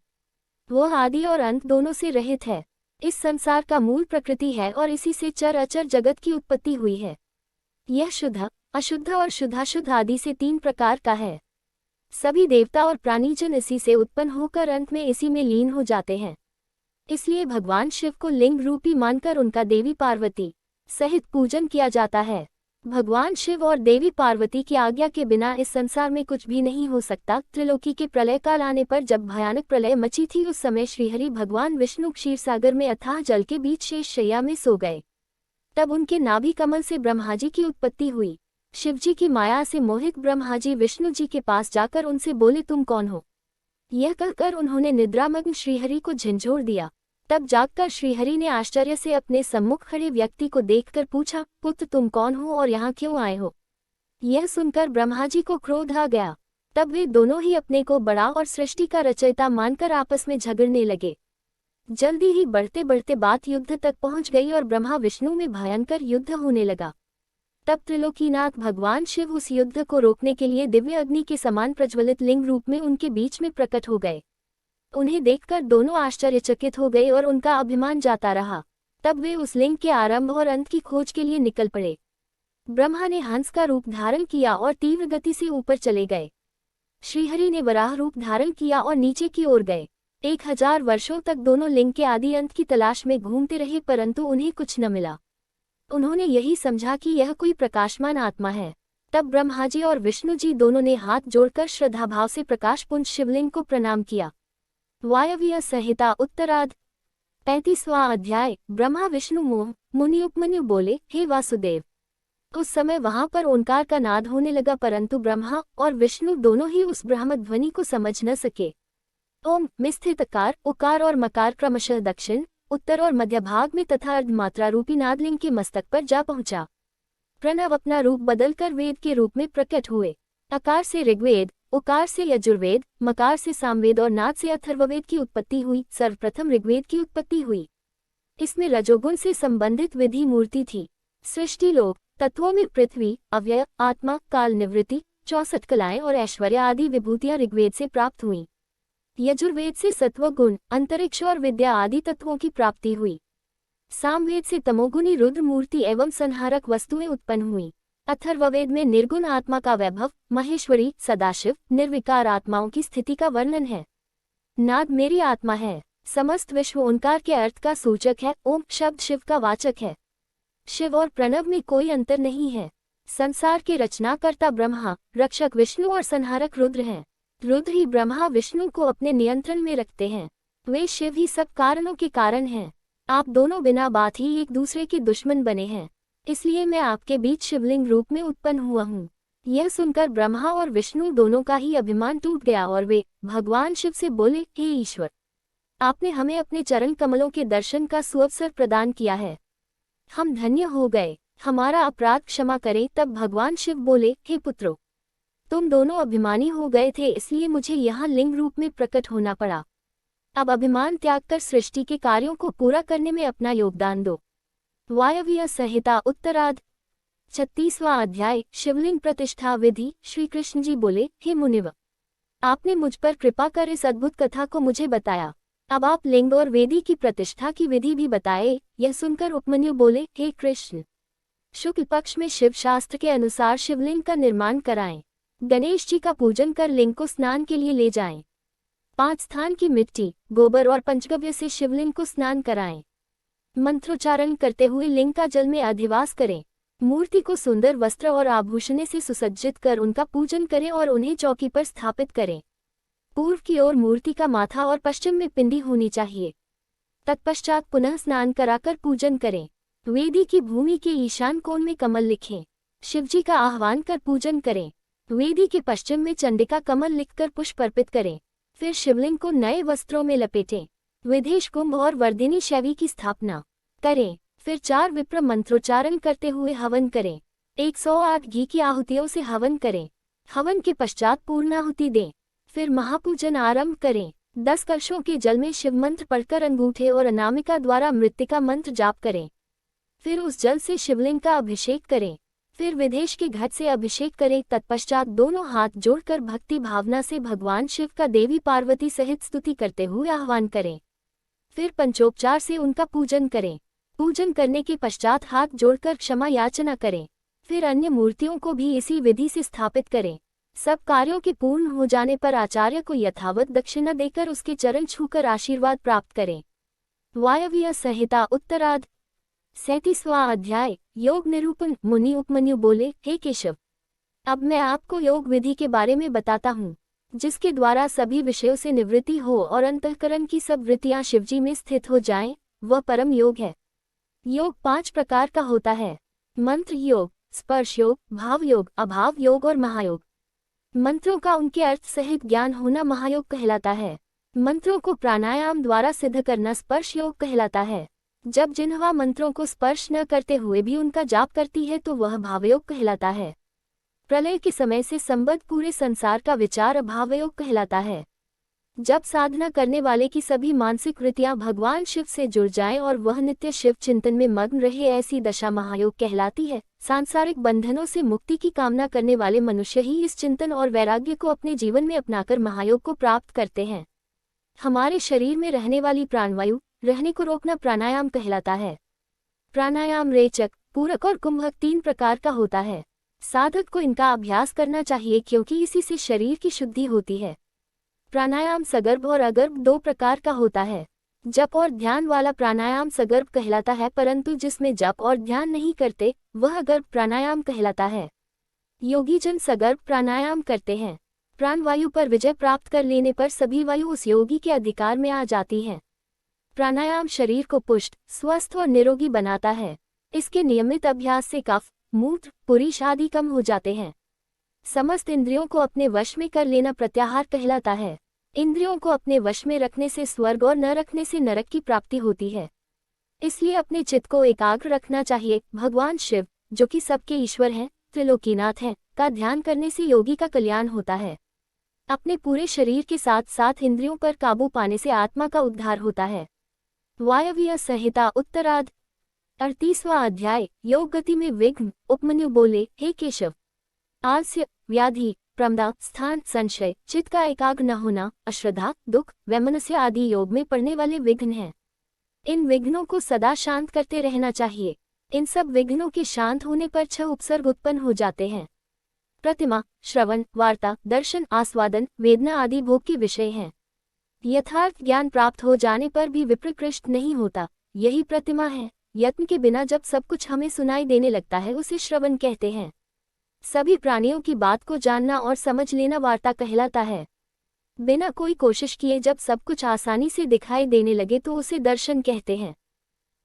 वह आदि और अंत दोनों से रहित है। इस संसार का मूल प्रकृति है और इसी से चर अचर जगत की उत्पत्ति हुई है। यह शुद्ध, अशुद्ध और शुद्धाशुद्ध आदि से 3 प्रकार का है। सभी देवता और प्राणीजन इसी से उत्पन्न होकर अंत में इसी में लीन हो जाते हैं। इसलिए भगवान शिव को लिंग रूपी मानकर उनका देवी पार्वती सहित पूजन किया जाता है। भगवान शिव और देवी पार्वती की आज्ञा के बिना इस संसार में कुछ भी नहीं हो सकता। त्रिलोकी के प्रलय काल आने पर जब भयानक प्रलय मची थी, उस समय श्रीहरि भगवान विष्णु क्षीरसागर में अथाह जल के बीच शेष शैया में सो गए। तब उनके नाभि कमल से ब्रह्माजी की उत्पत्ति हुई। शिवजी की माया से मोहित ब्रह्माजी विष्णु जी के पास जाकर उनसे बोले, तुम कौन हो? यह कहकर उन्होंने निद्रामग्न श्रीहरि को झंझोर दिया। तब जागकर श्रीहरि ने आश्चर्य से अपने सम्मुख खड़े व्यक्ति को देखकर पूछा, पुत्र तुम कौन हो और यहाँ क्यों आए हो? यह सुनकर ब्रह्माजी को क्रोध आ गया। तब वे दोनों ही अपने को बड़ा और सृष्टि का रचयिता मानकर आपस में झगड़ने लगे। जल्दी ही बढ़ते बढ़ते बात युद्ध तक पहुंच गई और ब्रह्मा विष्णु में भयंकर युद्ध होने लगा। तब त्रिलोकीनाथ भगवान शिव उस युद्ध को रोकने के लिए दिव्य अग्नि के समान प्रज्वलित लिंग रूप में उनके बीच में प्रकट हो गए। उन्हें देखकर दोनों आश्चर्यचकित हो गए और उनका अभिमान जाता रहा। तब वे उस लिंग के आरंभ और अंत की खोज के लिए निकल पड़े। ब्रह्मा ने हंस का रूप धारण किया और तीव्र गति से ऊपर चले गए। श्रीहरि ने वराह रूप धारण किया और नीचे की ओर गए। 1000 वर्षों तक दोनों लिंग के आदि अंत की तलाश में घूमते रहे, परंतु उन्हें कुछ न मिला। उन्होंने यही समझा कि यह कोई प्रकाशमान आत्मा है। तब ब्रह्मा जी और विष्णु जी दोनों ने हाथ जोड़कर श्रद्धाभाव से प्रकाशपुंज शिवलिंग को प्रणाम किया। वायव्य संहिता उत्तरार्ध 35वां अध्याय। ब्रह्मा विष्णु मोह मुनि उपमन्यु बोले, हे वासुदेव। उस समय वहां पर ओंकार का नाद होने लगा, परंतु ब्रह्मा और विष्णु दोनों ही उस ब्रह्म ध्वनि को समझ न सके। ओम में स्थित कार, उकार और मकार क्रमशः दक्षिण, उत्तर और मध्य भाग में तथा अर्धमात्रा रूपी नादलिंग के मस्तक पर जा पहुंचा। प्रणव अपना रूप बदलकर वेद के रूप में प्रकट हुए। अकार से ऋग्वेद, उकार से यजुर्वेद, मकार से सामवेद और नाद से अथर्ववेद की उत्पत्ति हुई। सर्वप्रथम ऋग्वेद की उत्पत्ति हुई। इसमें रजोगुण से संबंधित विधि मूर्ति थी। सृष्टि लोक तत्वों में पृथ्वी, अव्यय, आत्मा, काल निवृत्ति, 64 कलाएं और ऐश्वर्य आदि विभूतियां ऋग्वेद से प्राप्त हुईं। यजुर्वेद से सत्व गुण, अंतरिक्ष और विद्या आदि तत्वों की प्राप्ति हुई। सामवेद से तमोगुणी रुद्र मूर्ति एवं संहारक वस्तुएं उत्पन्न हुईं। अथर्ववेद में निर्गुण आत्मा का वैभव, महेश्वरी, सदाशिव, निर्विकार आत्माओं की स्थिति का वर्णन है। नाद मेरी आत्मा है। समस्त विश्व ओंकार के अर्थ का सूचक है। ओम शब्द शिव का वाचक है। शिव और प्रणव में कोई अंतर नहीं है। संसार के रचनाकर्ता ब्रह्मा, रक्षक विष्णु और संहारक रुद्र हैं। रुद्र ही ब्रह्मा विष्णु को अपने नियंत्रण में रखते हैं। वे शिव ही सब कारणों के कारण हैं। आप दोनों बिना बात ही एक दूसरे के दुश्मन बने हैं, इसलिए मैं आपके बीच शिवलिंग रूप में उत्पन्न हुआ हूँ। यह सुनकर ब्रह्मा और विष्णु दोनों का ही अभिमान टूट गया और वे भगवान शिव से बोले, हे ईश्वर, आपने हमें अपने चरण कमलों के दर्शन का सुअवसर प्रदान किया है। हम धन्य हो गए। हमारा अपराध क्षमा करें। तब भगवान शिव बोले, हे पुत्रों, तुम दोनों अभिमानी हो गए थे, इसलिए मुझे यहाँ लिंग रूप में प्रकट होना पड़ा। अब अभिमान त्याग कर सृष्टि के कार्यों को पूरा करने में अपना योगदान दो। वायव्य संहिता उत्तरार्ध 36वां अध्याय। शिवलिंग प्रतिष्ठा विधि। श्री कृष्ण जी बोले, हे मुनिव, आपने मुझ पर कृपा कर इस अद्भुत कथा को मुझे बताया। अब आप लिंग और वेदी की प्रतिष्ठा की विधि भी बताए। यह सुनकर उपमन्यु बोले, हे कृष्ण, शुक्ल पक्ष में शिव शास्त्र के अनुसार शिवलिंग का निर्माण कराएं। गणेश जी का पूजन कर लिंग को स्नान के लिए ले जाएं। 5 स्थान की मिट्टी, गोबर और पंचगव्य से शिवलिंग को स्नान कराएं। मंत्रोच्चारण करते हुए लिंग का जल में अधिवास करें। मूर्ति को सुंदर वस्त्र और आभूषणे से सुसज्जित कर उनका पूजन करें और उन्हें चौकी पर स्थापित करें। पूर्व की ओर मूर्ति का माथा और पश्चिम में पिंडी होनी चाहिए। तत्पश्चात पुनः स्नान कराकर पूजन करें। वेदी की भूमि के ईशान कोण में कमल लिखें। शिवजी का आह्वान कर पूजन करें। वेदी के पश्चिम में चंडिका कमल लिखकर पुष्प अर्पित करें। फिर शिवलिंग को नए वस्त्रों में लपेटें। विदेश कुंभ और वर्धिनी शैवी की स्थापना करें। फिर 4 विप्र मंत्रोच्चारण करते हुए हवन करें। 108 घी की आहुतियों से हवन करें। हवन के पश्चात पूर्णाहुति दें। फिर महापूजन आरंभ करें। 10 कलशों के जल में शिव मंत्र पढ़कर अंगूठे और अनामिका द्वारा मृत्तिका मंत्र जाप करें। फिर उस जल से शिवलिंग का अभिषेक करें। फिर विदेश के घट से अभिषेक करें। तत्पश्चात दोनों हाथ जोड़कर भक्ति भावना से भगवान शिव का देवी पार्वती सहित स्तुति करते हुए आह्वान करें। फिर पंचोपचार से उनका पूजन करें। पूजन करने के पश्चात हाथ जोड़कर क्षमा याचना करें। फिर अन्य मूर्तियों को भी इसी विधि से स्थापित करें। सब कार्यों के पूर्ण हो जाने पर आचार्य को यथावत दक्षिणा देकर उसके चरण छूकर आशीर्वाद प्राप्त करें। वायव्य संहिता उत्तरार्ध 37वां अध्याय। योग निरूपण। मुनि उपमन्यु बोले, हे केशव, अब मैं आपको योग विधि के बारे में बताता हूँ, जिसके द्वारा सभी विषयों से निवृत्ति हो और अंतःकरण की सब वृत्तियां शिवजी में स्थित हो जाएं, वह परम योग है। योग 5 प्रकार का होता है। मंत्र योग, स्पर्श योग, भाव योग, अभाव योग और महायोग। मंत्रों का उनके अर्थ सहित ज्ञान होना महायोग कहलाता है। मंत्रों को प्राणायाम द्वारा सिद्ध करना स्पर्श योग कहलाता है। जब जिन्हवा मंत्रों को स्पर्श न करते हुए भी उनका जाप करती है तो वह भावयोग कहलाता है। प्रलय के समय से संबद्ध पूरे संसार का विचार अभावयोग कहलाता है। जब साधना करने वाले की सभी मानसिक वृत्तियां भगवान शिव से जुड़ जाएं और वह नित्य शिव चिंतन में मग्न रहे, ऐसी दशा महायोग कहलाती है। सांसारिक बंधनों से मुक्ति की कामना करने वाले मनुष्य ही इस चिंतन और वैराग्य को अपने जीवन में अपनाकर महायोग को प्राप्त करते हैं। हमारे शरीर में रहने वाली प्राणवायु रहने को रोकना प्राणायाम कहलाता है। प्राणायाम रेचक, पूरक और कुंभक 3 प्रकार का होता है। साधक को इनका अभ्यास करना चाहिए क्योंकि इसी से शरीर की शुद्धि होती है। प्राणायाम सगर्भ और अगर्भ 2 प्रकार का होता है। जप और ध्यान वाला प्राणायाम सगर्भ कहलाता है, परंतु जिसमें जप और ध्यान नहीं करते वह अगर्भ प्राणायाम कहलाता है। योगी जन सगर्भ प्राणायाम करते हैं। प्राणवायु पर विजय प्राप्त कर लेने पर सभी वायु उस योगी के अधिकार में आ जाती हैं। प्राणायाम शरीर को पुष्ट, स्वस्थ और निरोगी बनाता है। इसके नियमित अभ्यास से कफ, मूत्र, पुरीश आदि कम हो जाते हैं। समस्त इंद्रियों को अपने वश में कर लेना प्रत्याहार कहलाता है। इंद्रियों को अपने वश में रखने से स्वर्ग और न रखने से नरक की प्राप्ति होती है। इसलिए अपने चित्त को एकाग्र रखना चाहिए। भगवान शिव, जो कि सबके ईश्वर हैं, त्रिलोकीनाथ हैं, का ध्यान करने से योगी का कल्याण होता है। अपने पूरे शरीर के साथ साथ इंद्रियों पर काबू पाने से आत्मा का उद्धार होता है। वायव्य संहिता उत्तरार्ध 38वां अध्याय। योग गति में विघ्न। उपमन्यु बोले, हे केशव, आलस्य, व्याधि, प्रमदा, स्थान, संशय, चित्त का एकाग्र न होना, अश्रद्धा, दुख, वैमनस्य आदि योग में पड़ने वाले विघ्न हैं। इन विघ्नों को सदा शांत करते रहना चाहिए। इन सब विघ्नों के शांत होने पर 6 उपसर्ग उत्पन्न हो जाते हैं। प्रतिमा, श्रवण, वार्ता, दर्शन, आस्वादन, वेदना आदि भोग के विषय हैं। यथार्थ ज्ञान प्राप्त हो जाने पर भी विप्रकृष्ट नहीं होता, यही प्रतिमा है। यत्न के बिना जब सब कुछ हमें सुनाई देने लगता है उसे श्रवण कहते हैं। सभी प्राणियों की बात को जानना और समझ लेना वार्ता कहलाता है। बिना कोई कोशिश किए जब सब कुछ आसानी से दिखाई देने लगे तो उसे दर्शन कहते हैं।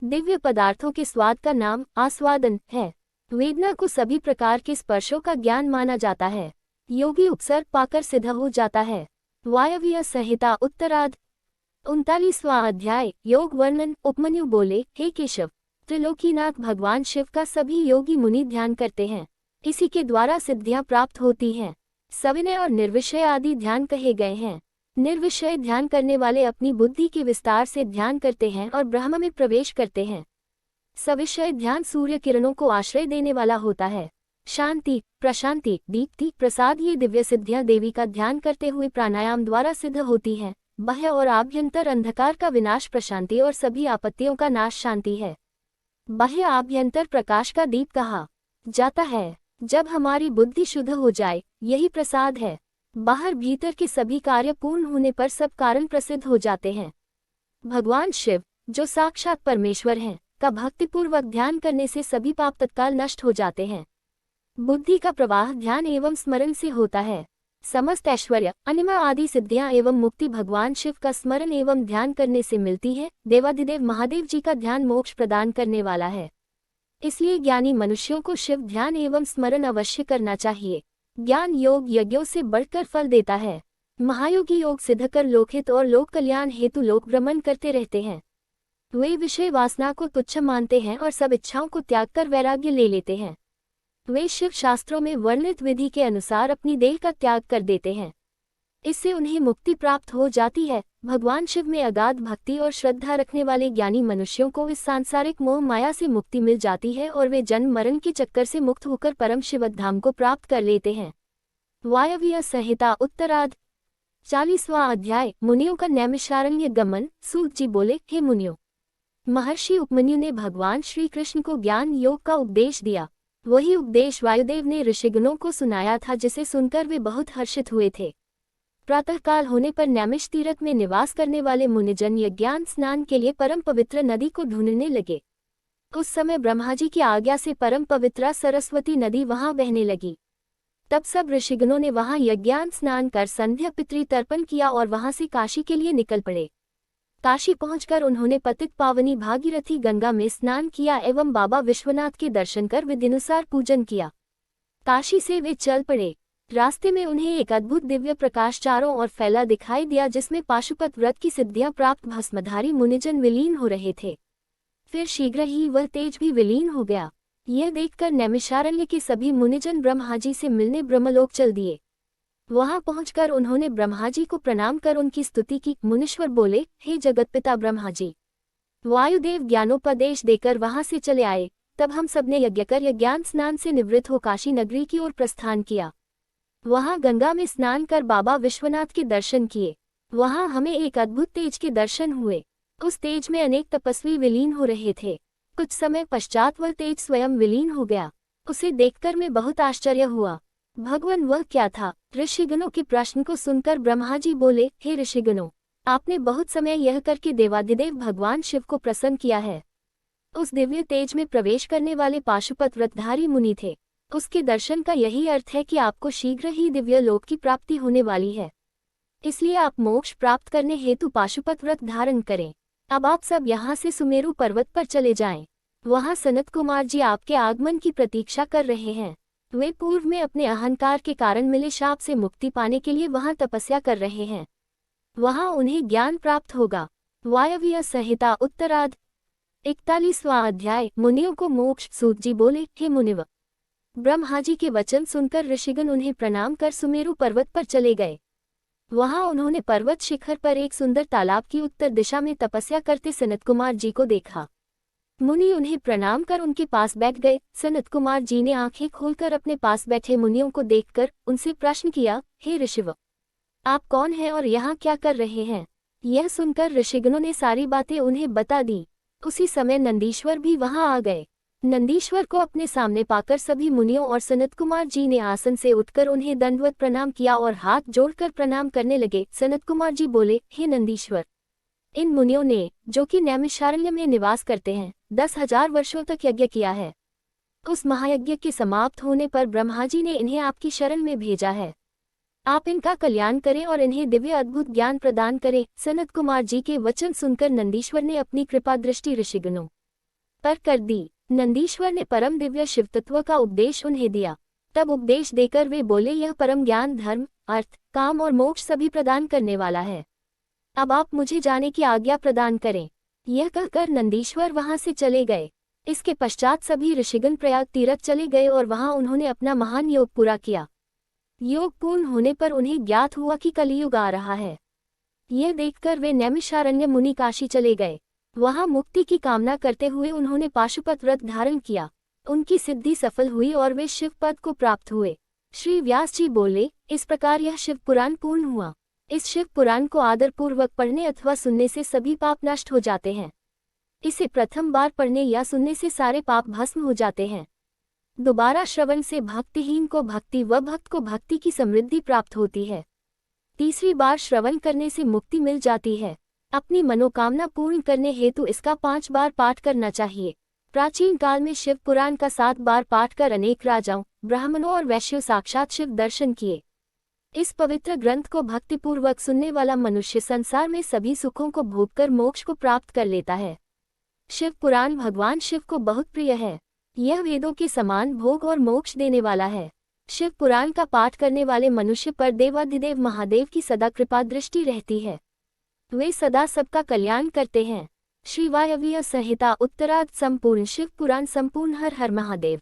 दिव्य पदार्थों के स्वाद का नाम आस्वादन है। वेदना को सभी प्रकार के स्पर्शों का ज्ञान माना जाता है। योगी उपसर्ग पाकर सिद्ध हो जाता है। वायव्य संहिता उत्तरार्ध 39वां अध्याय। योग वर्णन। उपमन्यु बोले, हे केशव, त्रिलोकीनाथ भगवान शिव का सभी योगी मुनि ध्यान करते हैं। इसी के द्वारा सिद्धियां प्राप्त होती हैं। सविनय और निर्विषय आदि ध्यान कहे गए हैं। निर्विषय ध्यान करने वाले अपनी बुद्धि के विस्तार से ध्यान करते हैं और ब्रह्म में प्रवेश करते हैं। सविषय ध्यान सूर्य किरणों को आश्रय देने वाला होता है। शांति, प्रशांति, दीप्ति, प्रसाद ये दिव्य सिद्धियां देवी का ध्यान करते हुए प्राणायाम द्वारा सिद्ध होती हैं। बाह्य और आभ्यंतर अंधकार का विनाश प्रशांति और सभी आपत्तियों का नाश शांति है। बाह्य आभ्यंतर प्रकाश का दीप कहा जाता है। जब हमारी बुद्धि शुद्ध हो जाए, यही प्रसाद है। बाहर भीतर के सभी कार्य पूर्ण होने पर सब कारण प्रसिद्ध हो जाते हैं। भगवान शिव, जो साक्षात परमेश्वर हैं, का भक्तिपूर्वक ध्यान करने से सभी पाप तत्काल नष्ट हो जाते हैं। बुद्धि का प्रवाह ध्यान एवं स्मरण से होता है। समस्त ऐश्वर्य, अनिमा आदि सिद्धियां एवं मुक्ति भगवान शिव का स्मरण एवं ध्यान करने से मिलती है। देवाधिदेव महादेव जी का ध्यान मोक्ष प्रदान करने वाला है। इसलिए ज्ञानी मनुष्यों को शिव ध्यान एवं स्मरण अवश्य करना चाहिए। ज्ञान योग यज्ञों से बढ़कर फल देता है। महायोगी योग सिद्ध कर लोकहित और लोक कल्याण हेतु लोक भ्रमण करते रहते हैं। वे विषय वासना को तुच्छ मानते हैं और सब इच्छाओं को त्याग कर वैराग्य ले लेते हैं। वे शिव शास्त्रों में वर्णित विधि के अनुसार अपनी देह का त्याग कर देते हैं। इससे उन्हें मुक्ति प्राप्त हो जाती है। भगवान शिव में अगाध भक्ति और श्रद्धा रखने वाले ज्ञानी मनुष्यों को इस सांसारिक मोह माया से मुक्ति मिल जाती है और वे जन्म मरण के चक्कर से मुक्त होकर परम शिवधाम को प्राप्त कर लेते हैं। वायव्य संहिता उत्तरार्ध 40वां अध्याय। मुनियों का नैमिषारण्य गमन। सूत जी बोले, हे मुनियों, महर्षि उपमन्यु ने भगवान श्री कृष्ण को ज्ञान योग का उपदेश दिया। वही उपदेश वायुदेव ने ऋषिगणों को सुनाया था, जिसे सुनकर वे बहुत हर्षित हुए थे। प्रातःकाल होने पर नैमिष तीर्थ में निवास करने वाले मुनिजन यज्ञान स्नान के लिए परम पवित्र नदी को ढूंढने लगे। उस समय ब्रह्मा जी की आज्ञा से परम पवित्रा सरस्वती नदी वहां बहने लगी। तब सब ऋषिगणों ने वहां यज्ञान स्नान कर संध्या पितृ तर्पण किया और वहां से काशी के लिए निकल पड़े। काशी पहुंचकर उन्होंने पतित पावनी भागीरथी गंगा में स्नान किया एवं बाबा विश्वनाथ के दर्शन कर विधिनुसार पूजन किया। काशी से वे चल पड़े। रास्ते में उन्हें एक अद्भुत दिव्य प्रकाश चारों ओर फैला दिखाई दिया, जिसमें पाशुपत व्रत की सिद्धियां प्राप्त भस्मधारी मुनिजन विलीन हो रहे थे। फिर शीघ्र ही वह तेज भी विलीन हो गया। यह देखकर नैमिषारण्य के सभी मुनिजन ब्रह्मा जी से मिलने ब्रह्मलोक चल दिए। वहां पहुंचकर उन्होंने ब्रह्मा जी को प्रणाम कर उनकी स्तुति की। मुनीश्वर बोले, हे जगतपिता ब्रह्मा जी, वायुदेव ज्ञानोपदेश देकर वहां से चले आए। तब हम सबने यज्ञ कर यज्ञान स्नान से निवृत्त हो काशी नगरी की ओर प्रस्थान किया। वहां गंगा में स्नान कर बाबा विश्वनाथ के दर्शन किए। वहां हमें एक अद्भुत तेज के दर्शन हुए। उस तेज में अनेक तपस्वी विलीन हो रहे थे। कुछ समय पश्चात वह तेज स्वयं विलीन हो गया। उसे देखकर मैं बहुत आश्चर्य हुआ। भगवान, वह क्या था? ऋषिगणों के प्रश्न को सुनकर ब्रह्मा जी बोले, हे ऋषिगणों, आपने बहुत समय यह करके देवाधिदेव भगवान शिव को प्रसन्न किया है। उस दिव्य तेज में प्रवेश करने वाले पाशुपत व्रतधारी मुनि थे। उसके दर्शन का यही अर्थ है कि आपको शीघ्र ही दिव्य लोक की प्राप्ति होने वाली है। इसलिए आप मोक्ष प्राप्त करने हेतु पाशुपत व्रत धारण करें। अब आप सब यहाँ से सुमेरु पर्वत पर चले जाएं। वहाँ सनत कुमार जी आपके आगमन की प्रतीक्षा कर रहे हैं। वे पूर्व में अपने अहंकार के कारण मिले शाप से मुक्ति पाने के लिए वहाँ तपस्या कर रहे हैं। वहाँ उन्हें ज्ञान प्राप्त होगा। वायव्य संहिता उत्तरार्ध 41वां अध्याय। मुनियों को मोक्ष। सूत जी बोले, हे मुनिव, ब्रह्मा जी के वचन सुनकर ऋषिगण उन्हें प्रणाम कर सुमेरु पर्वत पर चले गए। वहां उन्होंने पर्वत शिखर पर एक सुंदर तालाब की उत्तर दिशा में तपस्या करते सनत कुमार जी को देखा। मुनि उन्हें प्रणाम कर उनके पास बैठ गए। सनत कुमार जी ने आंखें खोलकर अपने पास बैठे मुनियों को देखकर उनसे प्रश्न किया, हे ऋषिव, आप कौन हैं और यहाँ क्या कर रहे हैं? यह सुनकर ऋषिगणों ने सारी बातें उन्हें बता दी। उसी समय नंदीश्वर भी वहां आ गए। नंदीश्वर को अपने सामने पाकर सभी मुनियों और सनत कुमार जी ने आसन से उठकर उन्हें दंडवत प्रणाम किया और हाथ जोड़कर प्रणाम करने लगे। सनत कुमार जी बोले, हे नंदीश्वर, इन मुनियों ने, जो कि नैमिषारण्य में निवास करते हैं, 10,000 वर्षों तक यज्ञ किया है। उस महायज्ञ के समाप्त होने पर ब्रह्मा जी ने इन्हें आपकी शरण में भेजा है। आप इनका कल्याण करें और इन्हें दिव्य अद्भुत ज्ञान प्रदान करें। सनत कुमार जी के वचन सुनकर नंदीश्वर ने अपनी कृपा दृष्टि ऋषिगणों पर कर दी। नंदीश्वर ने परम दिव्य शिव तत्व का उपदेश उन्हें दिया। तब उपदेश देकर वे बोले, यह परम ज्ञान धर्म, अर्थ, काम और मोक्ष सभी प्रदान करने वाला है। अब आप मुझे जाने की आज्ञा प्रदान करें। यह कहकर नंदीश्वर वहां से चले गए। इसके पश्चात सभी ऋषिगण प्रयाग तीर्थ चले गए और वहां उन्होंने अपना महान योग पूरा किया। योग पूर्ण होने पर उन्हें ज्ञात हुआ कि कलियुग आ रहा है। यह देखकर वे नैमिषारण्य मुनि काशी चले गए। वहां मुक्ति की कामना करते हुए उन्होंने पाशुपत व्रत धारण किया। उनकी सिद्धि सफल हुई और वे शिव पद को प्राप्त हुए। श्री व्यास जी बोले, इस प्रकार यह शिव पुराण पूर्ण हुआ। इस शिव पुराण को आदरपूर्वक पढ़ने अथवा सुनने से सभी पाप नष्ट हो जाते हैं। इसे प्रथम बार पढ़ने या सुनने से सारे पाप भस्म हो जाते हैं। दोबारा श्रवण से भक्तिहीन को भक्ति व भक्त को भक्ति की समृद्धि प्राप्त होती है। तीसरी बार श्रवण करने से मुक्ति मिल जाती है। अपनी मनोकामना पूर्ण करने हेतु इसका 5 बार पाठ करना चाहिए। प्राचीन काल में शिव पुराण का 7 बार पाठ कर अनेक राजाओं, ब्राह्मणों और वैश्यों साक्षात शिव दर्शन किए। इस पवित्र ग्रंथ को भक्तिपूर्वक सुनने वाला मनुष्य संसार में सभी सुखों को भोगकर मोक्ष को प्राप्त कर लेता है। शिव पुराण भगवान शिव को बहुत प्रिय है। यह वेदों के समान भोग और मोक्ष देने वाला है। शिव पुराण का पाठ करने वाले मनुष्य पर देवाधिदेव महादेव की सदा कृपा दृष्टि रहती है। वे सदा सबका कल्याण करते हैं। श्री वायव्य संहिता उत्तरार्ध संपूर्ण। शिव पुराण संपूर्ण। हर हर महादेव।